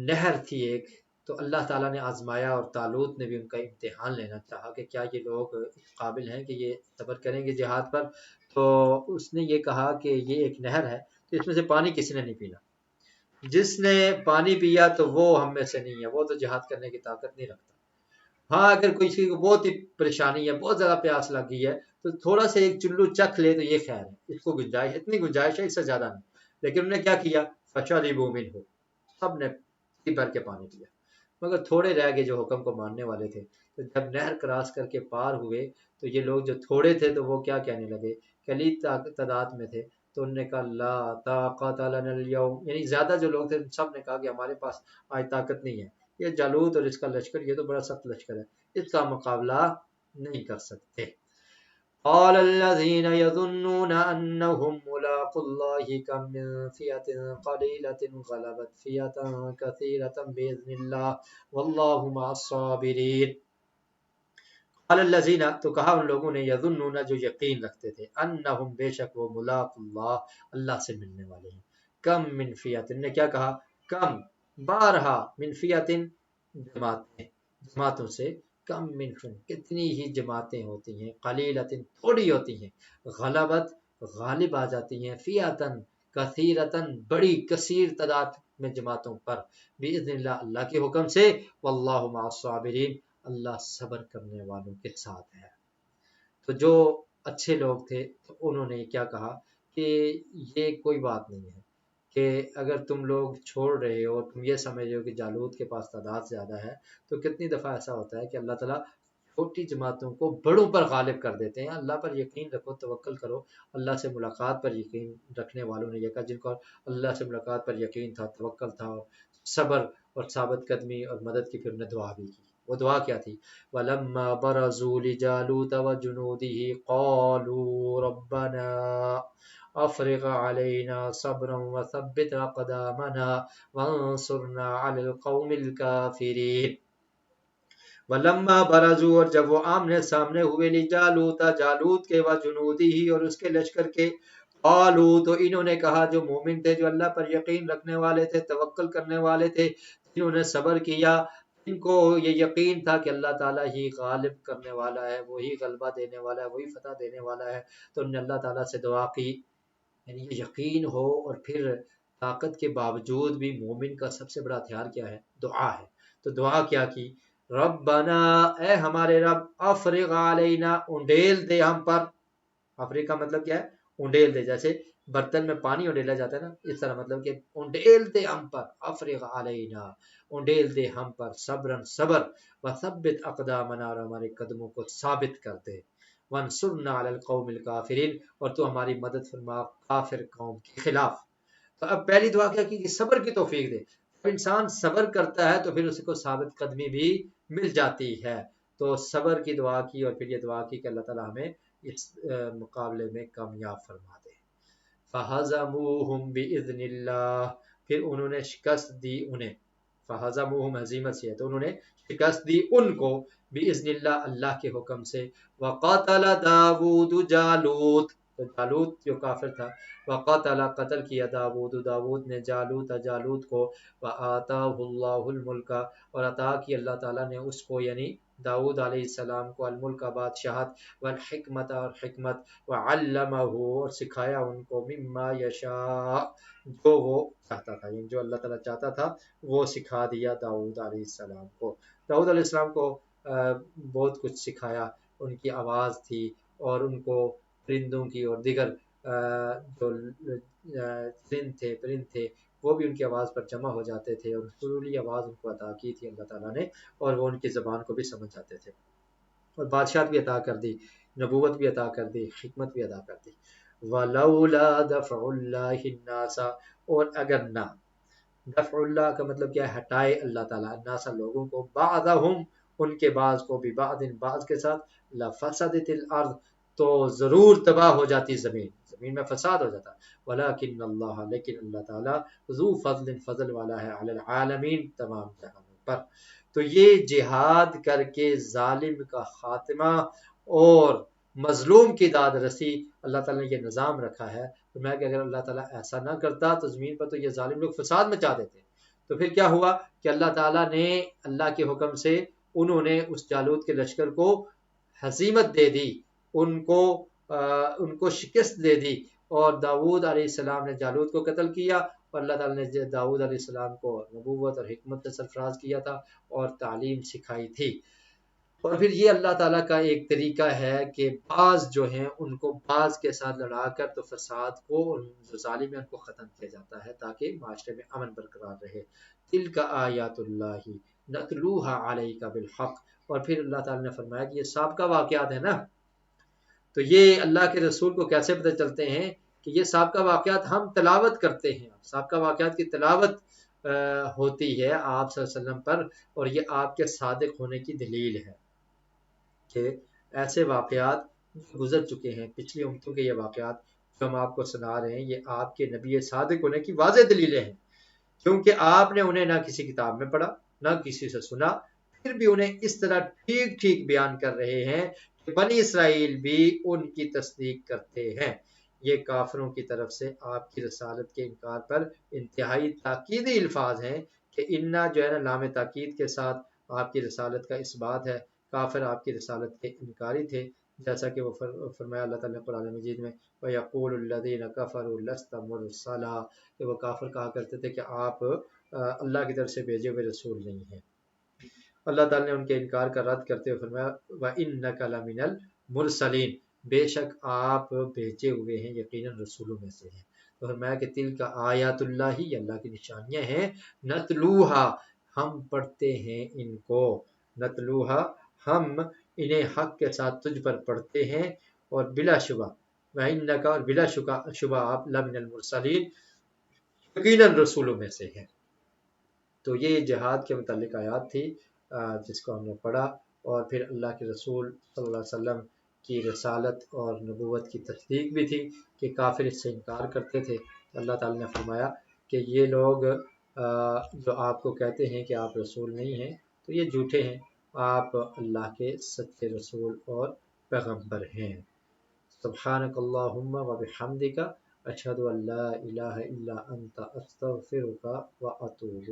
نہر تھی ایک، تو اللہ تعالیٰ نے آزمایا، اور طالوت نے بھی ان کا امتحان لینا چاہا کہ کیا یہ لوگ اس قابل ہیں کہ یہ صبر کریں گے جہاد پر. تو اس نے یہ کہا کہ یہ ایک نہر ہے، تو اس میں سے پانی کسی نے نہیں پینا. جس نے پانی پیا تو وہ ہم میں سے نہیں ہے، وہ تو جہاد کرنے کی طاقت نہیں رکھتا. ہاں اگر کوئی کسی کو بہت ہی پریشانی ہے، بہت زیادہ پیاس لگ گئی ہے، تو تھوڑا سا ایک چلو چکھ لے تو یہ خیر ہے، اس کو گنجائش، اتنی گنجائش ہے، اس سے زیادہ نہیں. لیکن انہوں نے کیا کیا، فشربوا منہ، سب نے پی بھر کے پانی پیا، مگر تھوڑے رہ گئے جو حکم کو ماننے والے تھے. تو جب نہر کراس کر کے پار ہوئے، تو یہ لوگ جو تھوڑے تھے تو وہ کیا کہنے لگے، قلیل تعداد میں تھے، تو انہوں نے کہا، لا طاقت لنا اليوم، یعنی زیادہ جو لوگ تھے سب نے کہا کہ ہمارے پاس آج طاقت نہیں ہے، یہ جالوت اور اس کا لشکر، یہ تو بڑا سخت لشکر ہے، اس کا مقابلہ نہیں کر سکتے. قال الذين يظنون أنهم ملاقو الله كم من فئة قليلة غلبت فئة كثيرة بإذن الله والله مع الصابرين. قال الذين، تو کہا ان لوگوں نے، یظنون، جو یقین رکھتے تھے، انہم، بے شک وہ، ملاق اللہ، اللہ سے ملنے والے ہیں. کم من فیات، نے کیا کہا، کم، بارہا، من فیات، جماعتوں سے، کم من فن، کتنی ہی جماعتیں ہوتی ہیں، قلیلۃ، تھوڑی ہوتی ہیں، غلبت، غالب آ جاتی ہیں، فیاتن، کثیرتن، بڑی کثیر تعداد میں جماعتوں پر، باذن اللہ، اللہ کے حکم سے، واللہ مع الصابرین، اللہ صبر کرنے والوں کے ساتھ ہے. تو جو اچھے لوگ تھے تو انہوں نے کیا کہا کہ یہ کوئی بات نہیں ہے کہ اگر تم لوگ چھوڑ رہے ہو، تم یہ سمجھ رہے ہو کہ جالوت کے پاس تعداد زیادہ ہے، تو کتنی دفعہ ایسا ہوتا ہے کہ اللہ تعالیٰ چھوٹی جماعتوں کو بڑوں پر غالب کر دیتے ہیں. اللہ پر یقین رکھو، توکل کرو، اللہ سے ملاقات پر یقین رکھنے والوں نے یہ کہا، جن کو اللہ سے ملاقات پر یقین تھا، توکل تھا، صبر اور ثابت قدمی اور مدد کی، پھر انہیں دعا بھی کی. وہ دعا کیا تھی، وَلَمَّا بَرَزُوا لِجَالُوتَ وَجُنُودِهِ قَالُوا رَبَّنَا أَفْرِغْ عَلَيْنَا صَبْرًا وَثَبِّتْ أَقْدَامَنَا وَانصُرْنَا عَلَى الْقَوْمِ الْكَافِرِينَ. ولما برزو، اور جب وہ آمنے سامنے ہوئے، لجالوت، جالوت کے، وجنودی ہی، اور اس کے لشکر کے، قالو، تو انہوں نے کہا، جو مومن تھے، جو اللہ پر یقین رکھنے والے تھے، توکل کرنے والے تھے، جنہوں نے صبر کیا، ان کو یہ یقین تھا کہ اللہ تعالیٰ ہی غالب کرنے والا ہے، وہی غلبہ دینے والا ہے، وہی فتح دینے والا ہے، تو انہوں نے اللہ تعالیٰ سے دعا کی. یعنی یہ یقین ہو، اور پھر طاقت کے باوجود بھی مومن کا سب سے بڑا ہتھیار کیا ہے؟ دعا ہے. تو دعا کیا کی؟ ربنا، اے ہمارے رب، افرغ علینا، انڈیل دے ہم پر. افریقہ مطلب کیا ہے؟ انڈیل دے، جیسے برتن میں پانی انڈیلا جاتا ہے نا، اس طرح مطلب کہ انڈیل دے ہم پر، افرغ علینا، انڈیل دے ہم پر، صبرن، صبر، وثبت اقدامنا، اور ہمارے قدموں کو ثابت کر دے، وانصرنا علی القوم الکافرین، اور تو ہماری مدد فرما کافر قوم کے خلاف. تو اب پہلی دعا کیا کی؟ صبر کی توفیق دے. جب انسان صبر کرتا ہے تو پھر اس کو ثابت قدمی بھی مل جاتی ہے. تو صبر کی دعا کی، اور پھر یہ دعا کی کہ اللہ تعالیٰ ہمیں اس مقابلے میں کامیاب فرما دے. فَهَزَمُوهُمْ بِإِذْنِ اللَّهِ، پھر انہوں نے شکست دی انہیں. فَهَزَمُوهُمْ ہزیمت سے ہے، تو انہوں نے شکست دی ان کو، بِإِذْنِ اللَّهِ، اللہ کے حکم سے. وَقَاتَلَ دَاوُودُ جَالُوتَ، تو جالوت جو کافر تھا، وَقَاتَلَ، قتل کیا، داود، داود نے، جالوت، جالوت کو، وَآتَاهُ اللَّهُ الْمُلْكَ، اور عطا کی اللہ تعالیٰ نے اس کو، یعنی داؤد علیہ السلام کو، الملک، بادشاہت، والحکمت، اور حکمت، وعلمہ، اور سکھایا ان کو، مما یشاء، جو وہ چاہتا تھا، یعنی جو اللہ تعالیٰ چاہتا تھا وہ سکھا دیا داؤد علیہ السلام کو. داؤد علیہ السلام کو بہت کچھ سکھایا. ان کی آواز تھی، اور ان کو پرندوں کی اور دیگر جو پرند تھے وہ بھی ان کی آواز پر جمع ہو جاتے تھے، اور سرولی آواز ان کو عطا کی تھی اللہ تعالیٰ نے، اور وہ ان کی زبان کو بھی سمجھ جاتے تھے. اور بادشاہت بھی عطا کر دی، نبوت بھی عطا کر دی، حکمت بھی عطا کر دی. وَلَوْلَا دَفْعُ اللَّهِ النَّاسَ، اور اگر نہ، دفع اللہ کا مطلب کیا ہے؟ ہٹائے اللہ تعالیٰ، الناس، لوگوں کو، بعضهم، ان کے بعض کو، ببعض، بعض کے ساتھ، لفسدت الارض، تو ضرور تباہ ہو جاتی زمین، زمین میں فساد ہو جاتا. ولیکن اللہ، لیکن اللہ تعالیٰ، ذو فضل، فضل والا ہے، علی العالمین، تمام جہانوں پر. تو یہ جہاد کر کے ظالم کا خاتمہ اور مظلوم کی داد رسی، اللہ تعالیٰ نے یہ نظام رکھا ہے. تو میں کہ اگر اللہ تعالیٰ ایسا نہ کرتا تو زمین پر تو یہ ظالم لوگ فساد مچا دیتے. تو پھر کیا ہوا کہ اللہ تعالیٰ نے اللہ کے حکم سے انہوں نے اس جالوت کے لشکر کو ہزیمت دے دی، ان کو شکست دے دی، اور داود علیہ السلام نے جالوت کو قتل کیا، اور اللہ تعالیٰ نے داود علیہ السلام کو نبوت اور حکمت سے سرفراز کیا تھا، اور تعلیم سکھائی تھی. اور پھر یہ اللہ تعالیٰ کا ایک طریقہ ہے کہ بعض جو ہیں ان کو بعض کے ساتھ لڑا کر تو فساد کو، جو ظالم ہے، ان کو ختم کیا جاتا ہے تاکہ معاشرے میں امن برقرار رہے. تلک آیات اللہ نتلوہا علیک بالحق، اور پھر اللہ تعالیٰ نے فرمایا کہ یہ سابقہ واقعات ہیں نا، تو یہ اللہ کے رسول کو کیسے پتہ چلتے ہیں کہ یہ سابقہ واقعات ہم تلاوت کرتے ہیں، سابقہ واقعات کی تلاوت ہوتی ہے آپ صلی اللہ علیہ وسلم پر، اور یہ آپ کے صادق ہونے کی دلیل ہے کہ ایسے واقعات گزر چکے ہیں پچھلی امتوں کے، یہ واقعات جو ہم آپ کو سنا رہے ہیں یہ آپ کے نبی صادق ہونے کی واضح دلیلیں ہیں، کیونکہ آپ نے انہیں نہ کسی کتاب میں پڑھا، نہ کسی سے سنا، پھر بھی انہیں اس طرح ٹھیک ٹھیک بیان کر رہے ہیں کہ بنی اسرائیل بھی ان کی تصدیق کرتے ہیں. یہ کافروں کی طرف سے آپ کی رسالت کے انکار پر انتہائی تاکیدی الفاظ ہیں کہ انا جو ہے نا لام تاکید کے ساتھ آپ کی رسالت کا اس بات ہے. کافر آپ کی رسالت کے انکاری تھے، جیسا کہ وہ فرمایا اللہ تعالیٰ نے قرآن مجید میں، وَيَقُولُ الَّذِينَ كَفَرُوا لَسْتَ مُرْسَلًا، کہ وہ کافر کہا کرتے تھے کہ آپ اللہ کی طرف سے بھیجے ہوئے رسول نہیں ہیں. اللہ تعالیٰ نے ان کے انکار کا رد کرتے ہوئے فرمایا وَإِنَّكَ لَمِنَ الْمُرْسَلِينَ، بے شک آپ بھیجے ہوئے ہیں، یقیناً رسولوں میں سے ہیں. تو فرمایا کہ تلک آیات اللہ، یہ اللہ کی نشانیاں ہیں، نتلوہا، ہم پڑھتے ہیں ان کو، نتلوہا، ہم انہیں حق کے ساتھ تجھ پر پڑھتے ہیں، اور بلا شبہ، وَإِنَّكَ، اور بلا شبہ آپ، لَمِنَ الْمُرْسَلِينَ، یقیناً رسولوں میں سے ہیں. تو یہ جہاد کے متعلق آیات تھی جس کو ہم نے پڑھا، اور پھر اللہ کے رسول صلی اللہ علیہ وسلم کی رسالت اور نبوت کی تصدیق بھی تھی کہ کافر اس سے انکار کرتے تھے. اللہ تعالیٰ نے فرمایا کہ یہ لوگ جو آپ کو کہتے ہیں کہ آپ رسول نہیں ہیں تو یہ جھوٹے ہیں، آپ اللہ کے سچے رسول اور پیغمبر ہیں۔ سبحانک اللہم و بحمدک اشہد ان لا الہ الا انت استغفرک و اتوب